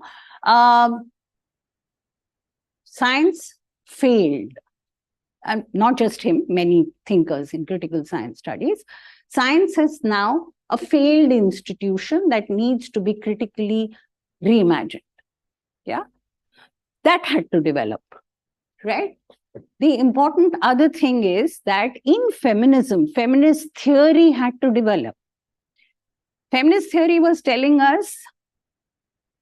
science failed. And not just him, many thinkers in critical science studies. Science is now a failed institution that needs to be critically reimagined. Yeah. That had to develop, right? The important other thing is that in feminism, feminist theory had to develop. Feminist theory was telling us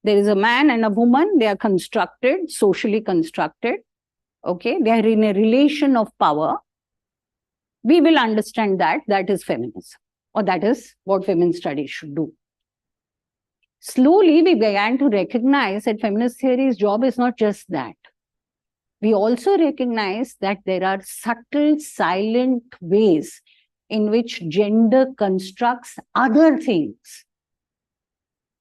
there is a man and a woman, they are constructed, socially constructed. Okay, they are in a relation of power. We will understand that is feminism, or that is what women's studies should do. Slowly, we began to recognize that feminist theory's job is not just that. We also recognize that there are subtle, silent ways in which gender constructs other things,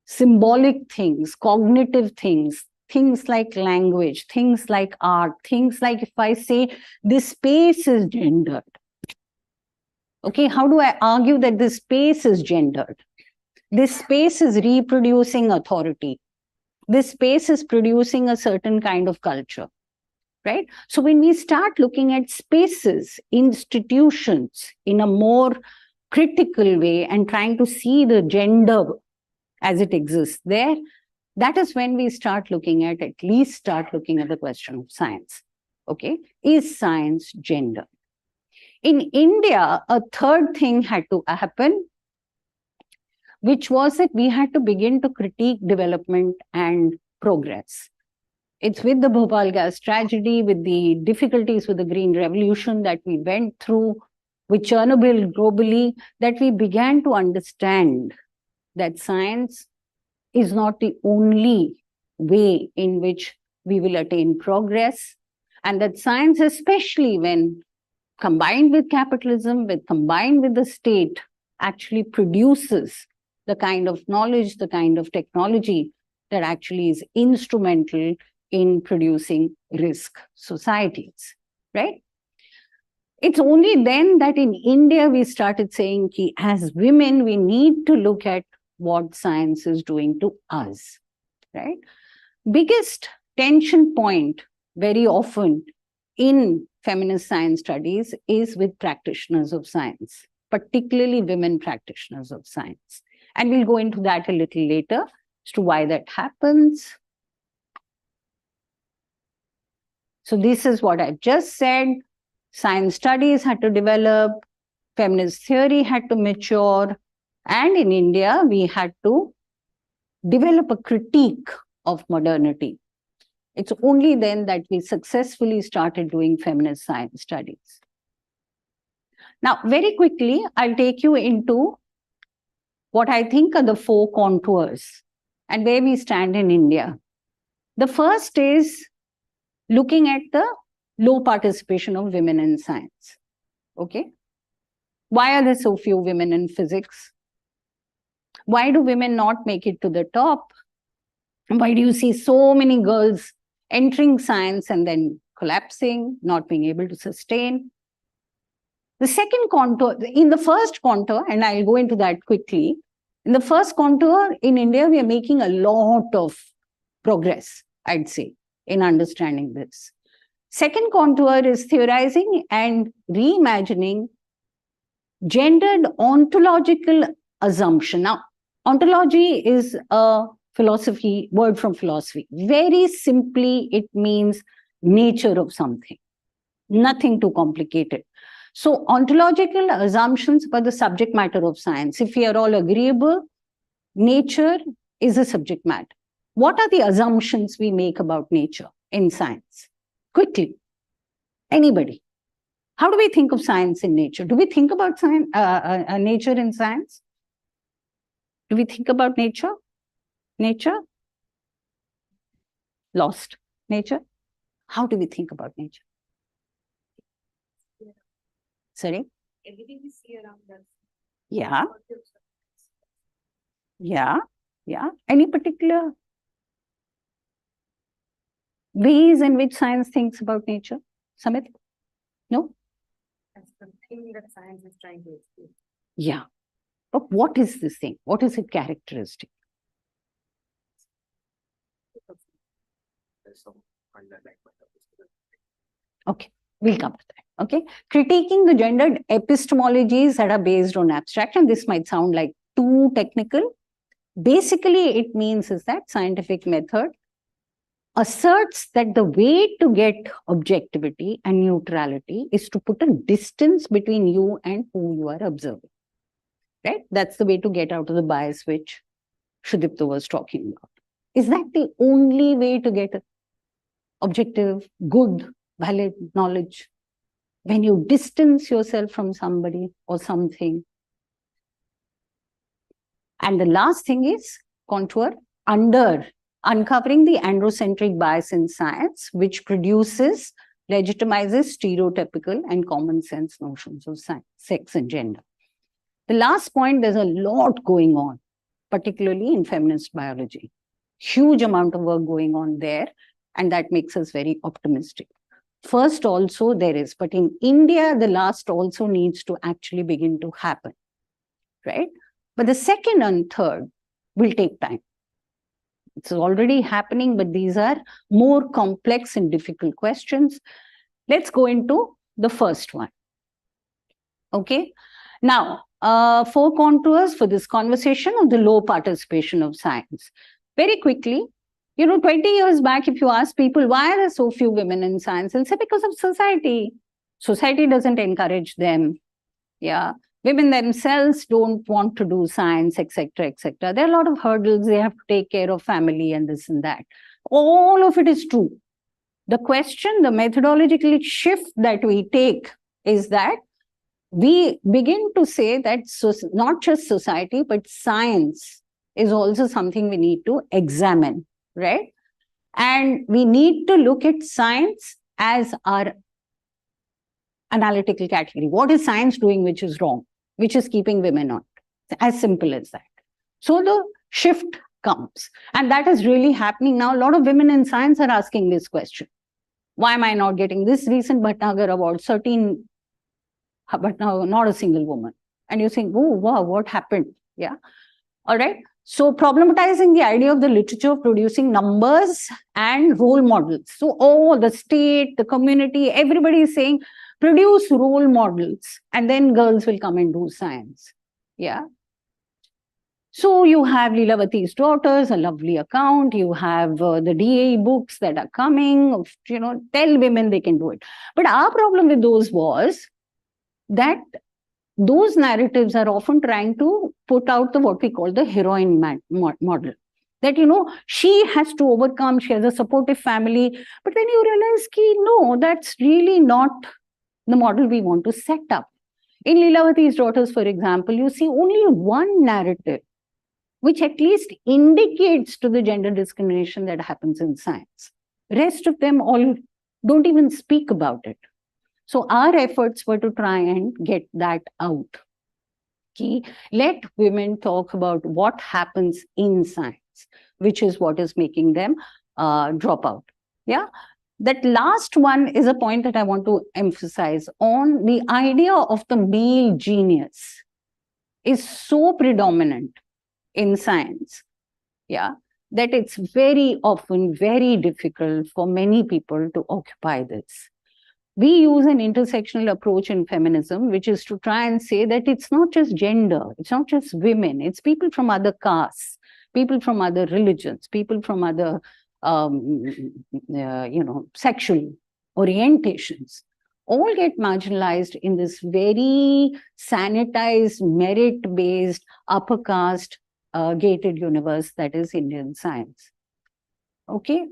symbolic things, cognitive things, things like language, things like art, things like if I say this space is gendered. Okay, how do I argue that this space is gendered? This space is reproducing authority. This space is producing a certain kind of culture, right? So when we start looking at spaces, institutions in a more critical way and trying to see the gender as it exists there, that is when we start looking at least the question of science. Okay, is science gender? In India, a third thing had to happen, which was that we had to begin to critique development and progress. It's with the Bhopal gas tragedy, with the difficulties with the Green Revolution that we went through, with Chernobyl globally, that we began to understand that science is not the only way in which we will attain progress, and that science, especially when combined with capitalism, combined with the state, actually produces the kind of knowledge, the kind of technology that actually is instrumental in producing risk societies, right? It's only then that in India we started saying, as women, we need to look at what science is doing to us, right? Biggest tension point very often in feminist science studies is with practitioners of science, particularly women practitioners of science. And we'll go into that a little later as to why that happens. So this is what I've just said. Science studies had to develop, feminist theory had to mature, and in India, we had to develop a critique of modernity. It's only then that we successfully started doing feminist science studies. Now, very quickly, I'll take you into what I think are the 4 contours and where we stand in India. The first is looking at the low participation of women in science. Okay? Why are there so few women in physics? Why do women not make it to the top? Why do you see so many girls entering science and then collapsing, not being able to sustain? The second contour, in the first contour, and I'll go into that quickly, in the first contour in India, we are making a lot of progress, I'd say, in understanding this. Second contour is theorizing and reimagining gendered ontological assumption. Now, ontology is a philosophy, word from philosophy. Very simply, it means nature of something, nothing too complicated. So ontological assumptions about the subject matter of science. If we are all agreeable, nature is a subject matter. What are the assumptions we make about nature in science? Quickly, anybody. How do we think of science in nature? Do we think about science, nature in science? Do we think about nature? Nature? Lost. Nature? How do we think about nature? Sorry? Everything we see around us. Yeah. Yeah. Yeah. Any particular ways in which science thinks about nature? Samit? No? That's the thing that science is trying to explain. Yeah. But what is this thing? What is its characteristic? Okay, we'll come to that. Okay. Critiquing the gendered epistemologies that are based on abstraction. This might sound like too technical. Basically, it means is that scientific method asserts that the way to get objectivity and neutrality is to put a distance between you and who you are observing. Right? That's the way to get out of the bias which Shudipta was talking about. Is that the only way to get objective, good, valid knowledge? When you distance yourself from somebody or something. And the last thing is contour uncovering the androcentric bias in science, which produces, legitimizes stereotypical and common sense notions of science, sex and gender. The last point, there's a lot going on, particularly in feminist biology. Huge amount of work going on there, and that makes us very optimistic. First also there is, but in India, the last also needs to actually begin to happen, right? But the second and third will take time. It's already happening, but these are more complex and difficult questions. Let's go into the first one. Okay. Now, 4 contours for this conversation of the low participation of science. Very quickly, 20 years back, if you ask people, why are there so few women in science? They'll say, because of society. Society doesn't encourage them. Yeah. Women themselves don't want to do science, etc., etc. There are a lot of hurdles. They have to take care of family and this and that. All of it is true. The question, the methodological shift that we take is that we begin to say that not just society, but science is also something we need to examine, right? And we need to look at science as our analytical category. What is science doing which is wrong, which is keeping women on? As simple as that. So the shift comes. And that is really happening now. A lot of women in science are asking this question. Why am I not getting this recent Bhatnagar award? 13, but now not a single woman. And you think, oh, wow, what happened? Yeah. All right. So problematizing the idea of the literature of producing numbers and role models. So all the state, the community, everybody is saying, produce role models and then girls will come and do science. Yeah. So you have Leelavati's Daughters, a lovely account. You have the DA books that are coming, tell women they can do it. But our problem with those was that those narratives are often trying to put out what we call the heroine model. That, she has to overcome, she has a supportive family. But then you realize, no, that's really not the model we want to set up. In Lilavati's Daughters, for example, you see only one narrative which at least indicates to the gender discrimination that happens in science. Rest of them all don't even speak about it. So our efforts were to try and get that out. Let women talk about what happens in science, which is what is making them drop out. Yeah. That last one is a point that I want to emphasize on. The idea of the male genius is so predominant in science, yeah, that it's very often very difficult for many people to occupy this. We use an intersectional approach in feminism, which is to try and say that it's not just gender, it's not just women, it's people from other castes, people from other religions, people from other, sexual orientations, all get marginalized in this very sanitized, merit-based, upper caste, gated universe that is Indian science. Okay.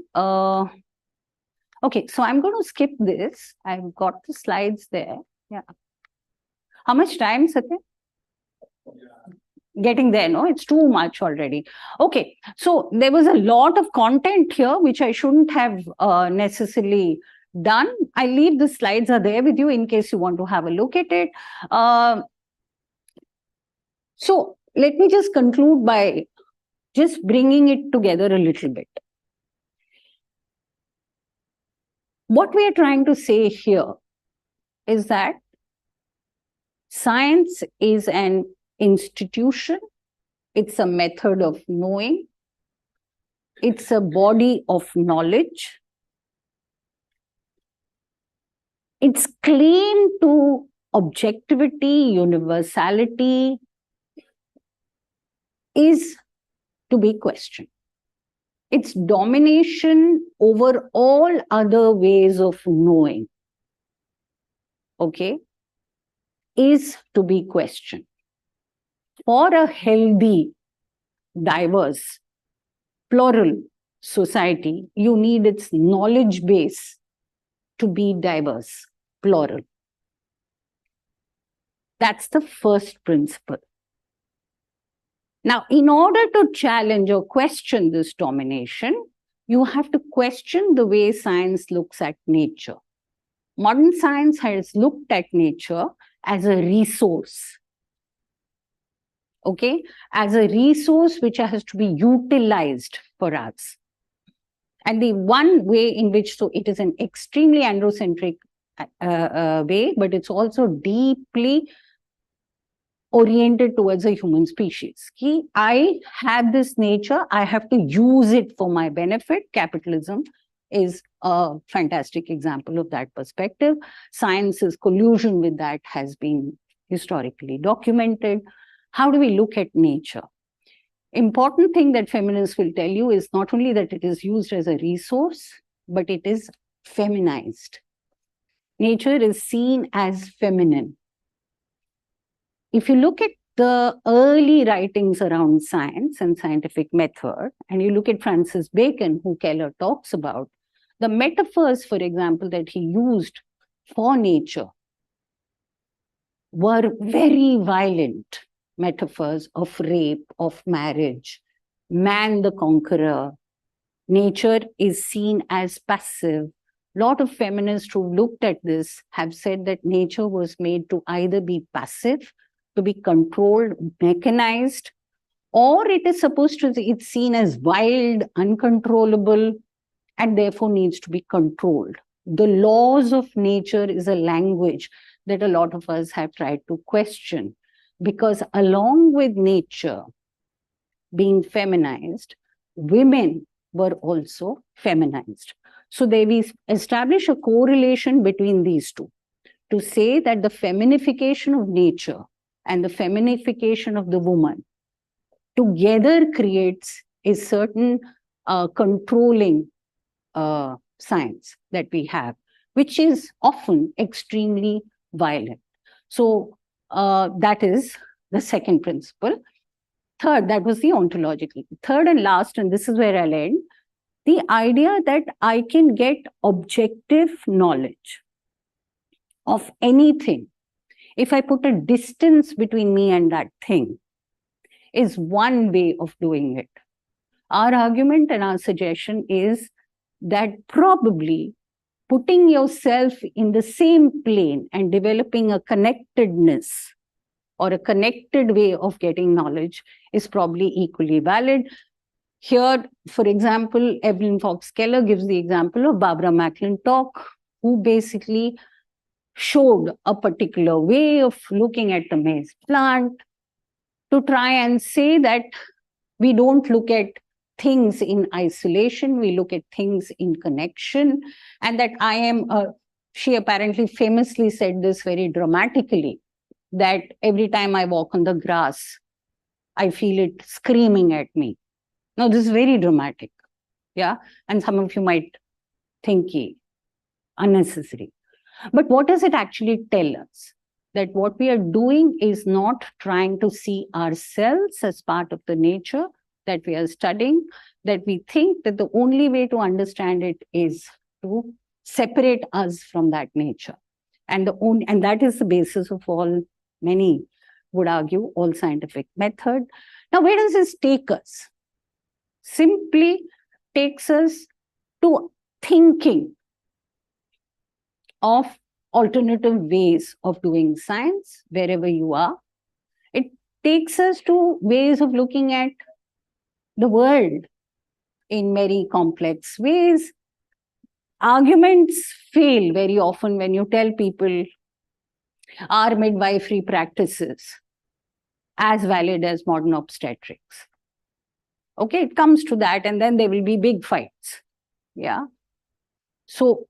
Okay, so I'm going to skip this. I've got the slides there. Yeah. How much time, Satya? Getting there, no? It's too much already. Okay, so there was a lot of content here, which I shouldn't have necessarily done. I leave the slides are there with you in case you want to have a look at it. So let me just conclude by just bringing it together a little bit. What we are trying to say here is that science is an institution, it's a method of knowing, it's a body of knowledge. Its claim to objectivity, universality is to be questioned. Its domination over all other ways of knowing, okay, is to be questioned. For a healthy, diverse, plural society, you need its knowledge base to be diverse, plural. That's the first principle. Now, in order to challenge or question this domination, you have to question the way science looks at nature. Modern science has looked at nature as a resource, okay, as a resource which has to be utilized for us. And the one way in which, so it is an extremely androcentric way, but it's also deeply oriented towards a human species. I have this nature, I have to use it for my benefit. Capitalism is a fantastic example of that perspective. Science's collusion with that has been historically documented. How do we look at nature? Important thing that feminists will tell you is not only that it is used as a resource, but it is feminized. Nature is seen as feminine. If you look at the early writings around science and scientific method, and you look at Francis Bacon, who Keller talks about, the metaphors, for example, that he used for nature were very violent metaphors of rape, of marriage, man the conqueror. Nature is seen as passive. A lot of feminists who looked at this have said that nature was made to either be passive, to be controlled, mechanized, or it is supposed to be, it's seen as wild, uncontrollable, and therefore needs to be controlled. The laws of nature is a language that a lot of us have tried to question, because along with nature being feminized, women were also feminized. So we establish a correlation between these two to say that the feminification of nature and the feminification of the woman together creates a certain controlling science that we have, which is often extremely violent. So that is the second principle. Third, that was the ontological. Third and last, and this is where I'll end, the idea that I can get objective knowledge of anything if I put a distance between me and that thing is one way of doing it. Our argument and our suggestion is that probably putting yourself in the same plane and developing a connectedness or a connected way of getting knowledge is probably equally valid. Here, for example, Evelyn Fox Keller gives the example of Barbara McClintock, who basically showed a particular way of looking at the maize plant to try and say that we don't look at things in isolation, we look at things in connection, and that she apparently famously said this very dramatically, that every time I walk on the grass, I feel it screaming at me. Now, this is very dramatic, yeah? And some of you might think unnecessary. But what does it actually tell us? That what we are doing is not trying to see ourselves as part of the nature that we are studying, that we think that the only way to understand it is to separate us from that nature. And that is the basis of all, many would argue, all scientific method. Now, where does this take us? Simply takes us to thinking of alternative ways of doing science wherever you are. It takes us to ways of looking at the world in very complex ways. Arguments fail very often when you tell people, are midwifery practices as valid as modern obstetrics? Okay, it comes to that, and then there will be big fights. Yeah. So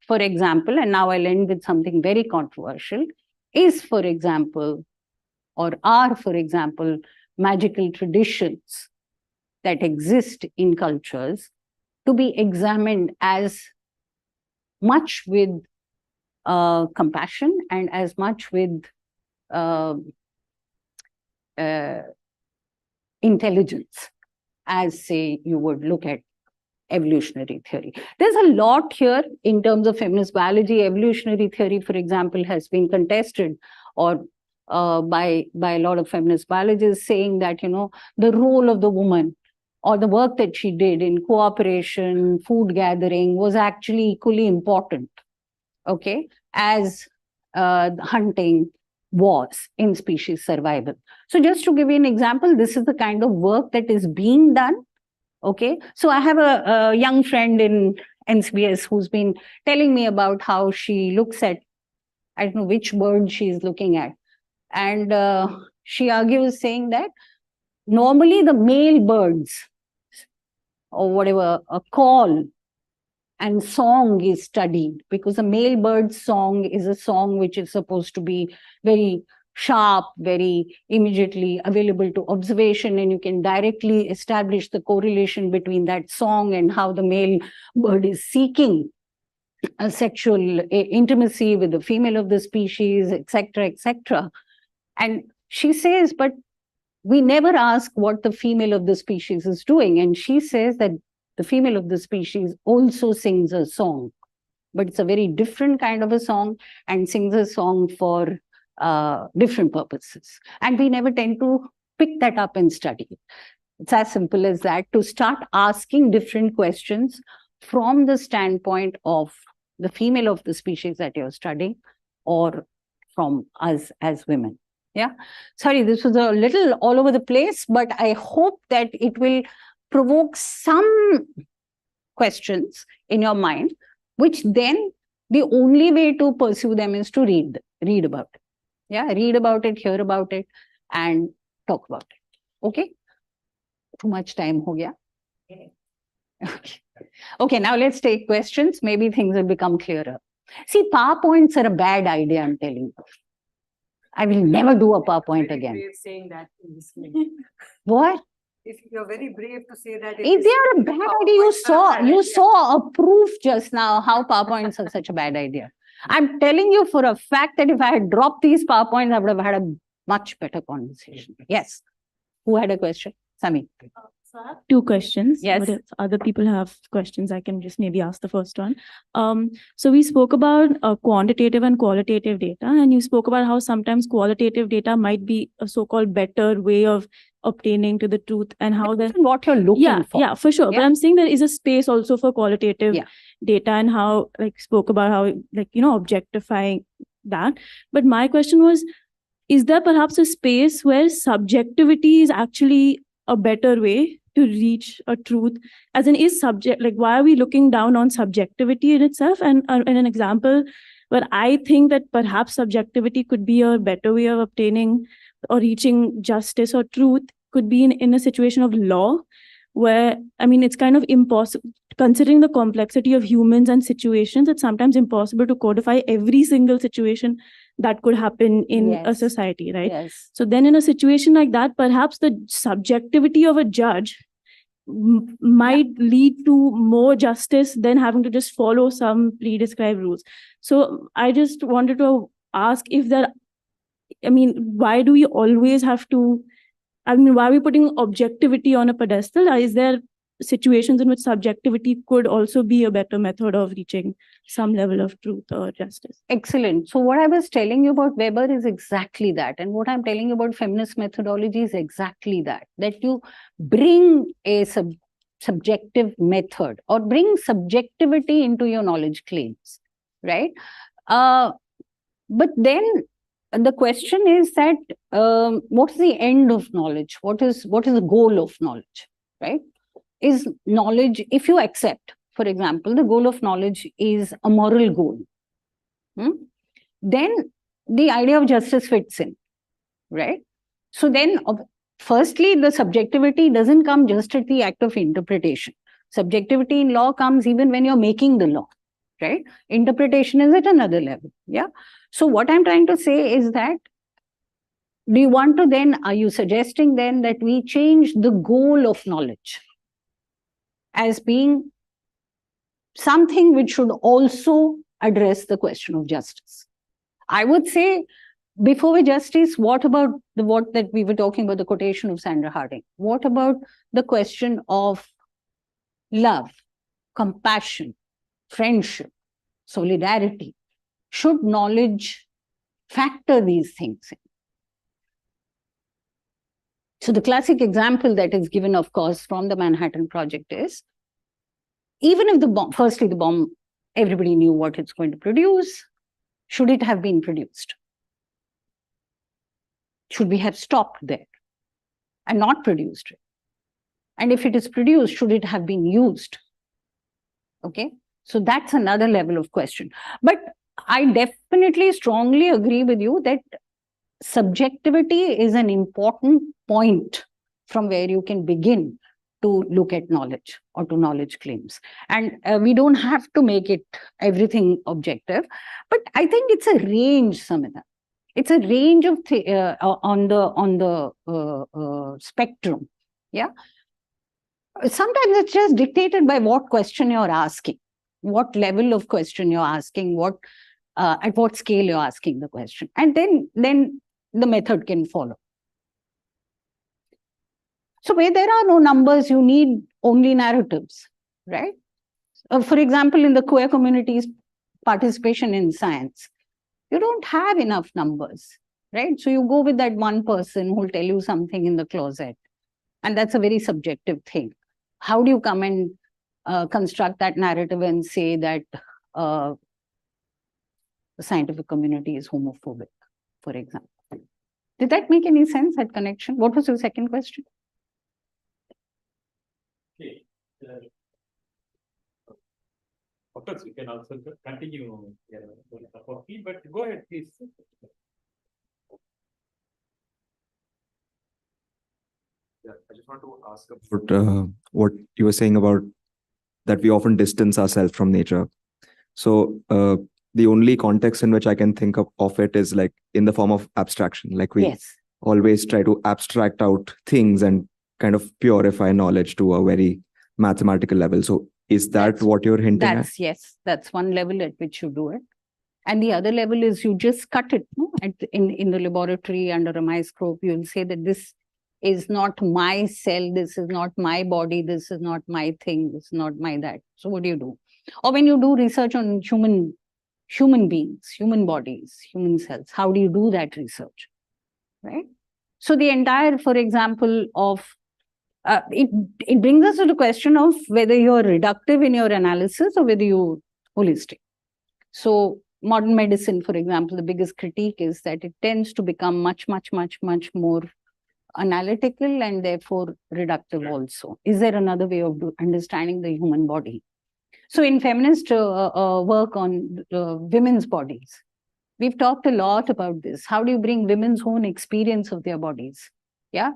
for example, and now I'll end with something very controversial, for example, magical traditions that exist in cultures to be examined as much with compassion and as much with intelligence as, say, you would look at evolutionary theory. There's a lot here in terms of feminist biology. Evolutionary theory, for example, has been contested or by a lot of feminist biologists, saying that, the role of the woman or the work that she did in cooperation, food gathering was actually equally important, okay, as hunting was in species survival. So just to give you an example, this is the kind of work that is being done. Okay, so I have a young friend in NCBS who's been telling me about how she looks at, I don't know which bird she's looking at. And she argues saying that normally the male birds or whatever, a call and song is studied, because a male bird's song is a song which is supposed to be very sharp, very immediately available to observation, and you can directly establish the correlation between that song and how the male bird is seeking a sexual intimacy with the female of the species, etc., etc. And she says, but we never ask what the female of the species is doing. And she says that the female of the species also sings a song, but it's a very different kind of a song and sings a song for different purposes. And we never tend to pick that up and study it. It's as simple as that, to start asking different questions from the standpoint of the female of the species that you're studying or from us as women. Yeah. Sorry, this was a little all over the place, but I hope that it will provoke some questions in your mind, which then the only way to pursue them is to read about it. Yeah, read about it, hear about it, and talk about it. Okay? Too much time ho gaya? Okay. Okay, now let's take questions. Maybe things will become clearer. See, PowerPoints are a bad idea, I'm telling you. I will never do a PowerPoint again. Brave saying that in this way. What? If you're very brave to say that. If they are a bad idea, you saw a proof just now how PowerPoints are such a bad idea. I'm telling you for a fact that if I had dropped these PowerPoints, I would have had a much better conversation. Yes. Who had a question? Sami. So I have two questions. Yes. But if other people have questions, I can just maybe ask the first one. So we spoke about quantitative and qualitative data, and you spoke about how sometimes qualitative data might be a so-called better way of obtaining to the truth, and how Depends that on what you're looking for. yeah, for sure. Yeah. But I'm saying there is a space also for qualitative Yeah. data, and how, like, spoke about how, like, objectifying that. But my question was, is there perhaps a space where subjectivity is actually a better way to reach a truth? As in, is subject, like, why are we looking down on subjectivity in itself? And in an example where I think that perhaps subjectivity could be a better way of obtaining or reaching justice or truth could be in a situation of law, where, I mean, it's kind of impossible, considering the complexity of humans and situations, it's sometimes impossible to codify every single situation that could happen in a Yes. society, right? Yes. So then in a situation like that, perhaps the subjectivity of a judge might lead to more justice than having to just follow some pre-described rules. So I just wanted to ask if there, I mean, why do we always have to, I mean, why are we putting objectivity on a pedestal? Is there situations in which subjectivity could also be a better method of reaching some level of truth or justice? Excellent. So what I was telling you about Weber is exactly that. And what I'm telling you about feminist methodology is exactly that. That you bring a subjective method or bring subjectivity into your knowledge claims, right? But then the question is that what is the end of knowledge? What is the goal of knowledge, right? Is knowledge, if you accept, for example, the goal of knowledge is a moral goal, then the idea of justice fits in, right? So then, firstly, the subjectivity doesn't come just at the act of interpretation. Subjectivity in law comes even when you're making the law, right? Interpretation is at another level, yeah? So what I'm trying to say is that, do you want to then, are you suggesting then that we change the goal of knowledge as being something which should also address the question of justice? I would say, before justice, what about what that we were talking about, the quotation of Sandra Harding? What about the question of love, compassion, friendship, solidarity? Should knowledge factor these things in? So the classic example that is given, of course, from the Manhattan Project is, even if the bomb, firstly, the bomb, everybody knew what it's going to produce, should it have been produced? Should we have stopped there and not produced it? And if it is produced, should it have been used? Okay, so that's another level of question. But I definitely strongly agree with you that subjectivity is an important point from where you can begin to look at knowledge or to knowledge claims. And we don't have to make it everything objective, but I think it's a range, Samita. It's a range of on the spectrum. Yeah. Sometimes it's just dictated by what question you're asking, what level of question you're asking, what at what scale you're asking the question, and then the method can follow. So where there are no numbers, you need only narratives, right? For example, in the queer community's participation in science, you don't have enough numbers, right? So you go with that one person who will tell you something in the closet, and that's a very subjective thing. How do you come and construct that narrative and say that the scientific community is homophobic, for example? Did that make any sense, that connection? What was your second question? Okay. Of course, you can also continue, but go ahead, please. Yeah, I just want to ask about what you were saying about that we often distance ourselves from nature. So the only context in which I can think of it is like in the form of abstraction. Like we always try to abstract out things and kind of purify knowledge to a very mathematical level. So is that what you're hinting at? Yes, that's one level at which you do it. And the other level is you just cut it, no? In the laboratory under a microscope, you'll say that this is not my cell, this is not my body, this is not my thing, this is not my that. So what do you do? Or when you do research on human beings, human bodies, human cells, how do you do that research, right? So the entire, for example, of it brings us to the question of whether you're reductive in your analysis or whether you're holistic. So modern medicine, for example, the biggest critique is that it tends to become much more analytical and therefore reductive also. Is there another way of understanding the human body? So in feminist work on women's bodies, we've talked a lot about this. How do you bring women's own experience of their bodies? Yeah.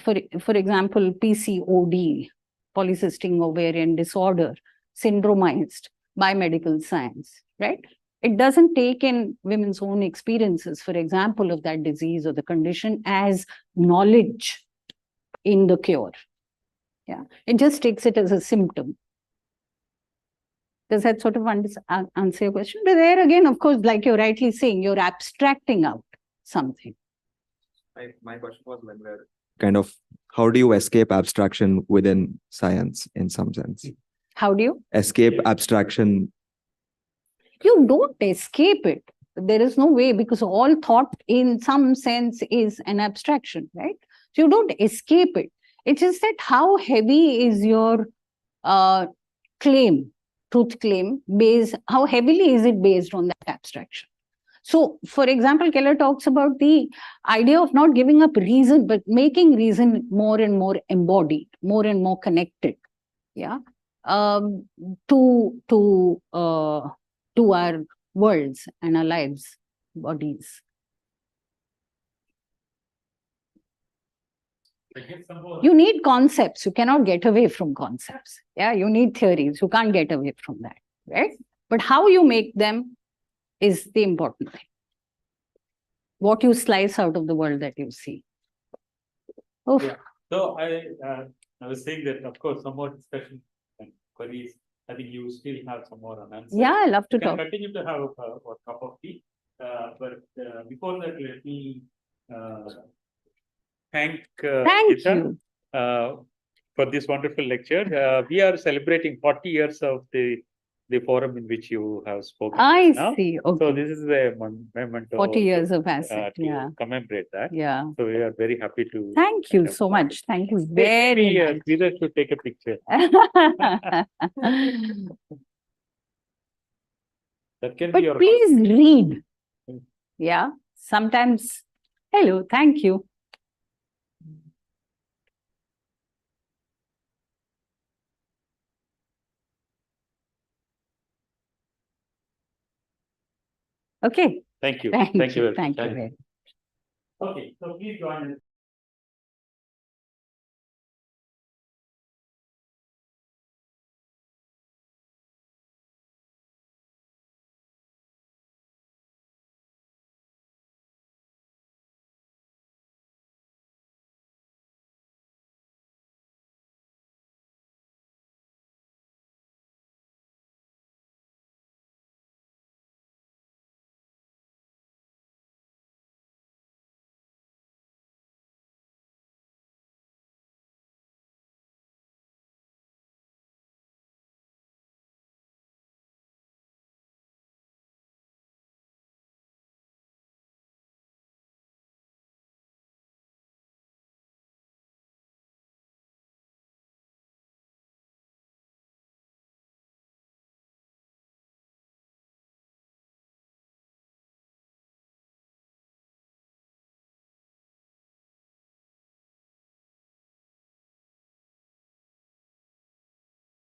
For example, PCOD, polycystic ovarian disorder, syndromized by medical science, right? It doesn't take in women's own experiences, for example, of that disease or the condition as knowledge in the cure. Yeah, it just takes it as a symptom. Does that sort of answer your question? But there again, of course, like you're rightly saying, you're abstracting out something. My question was when we're kind of, how do you escape abstraction within science in some sense? How do you? Escape abstraction. You don't escape it. There is no way, because all thought in some sense is an abstraction, right? So you don't escape it. It's just that how heavy is your claim, truth claim, how heavily is it based on that abstraction? So, for example, Keller talks about the idea of not giving up reason, but making reason more and more embodied, more and more connected, yeah, to our worlds and our lives, bodies. You need concepts. You cannot get away from concepts. Yeah, you need theories. You can't get away from that, right? But how you make them is the important thing. What you slice out of the world that you see. Oof. Yeah. So I was saying that, of course, some more discussion and queries. I think you still have some more unanswered. Yeah, I love to talk. Continue to have a cup of tea. But before that, let me thank Gita, you for this wonderful lecture. We are celebrating 40 years of the forum in which you have spoken. I now. see. Okay. So this is a memento. 40 years of asset. To commemorate that. Yeah. So we are very happy to. Thank you so much. Thank you very much. Gita should take a picture. That can But be your. please read. Yeah. Sometimes. Hello. Thank you. Okay. Thank you. Thank you. you. Thank you. Okay, so please join us.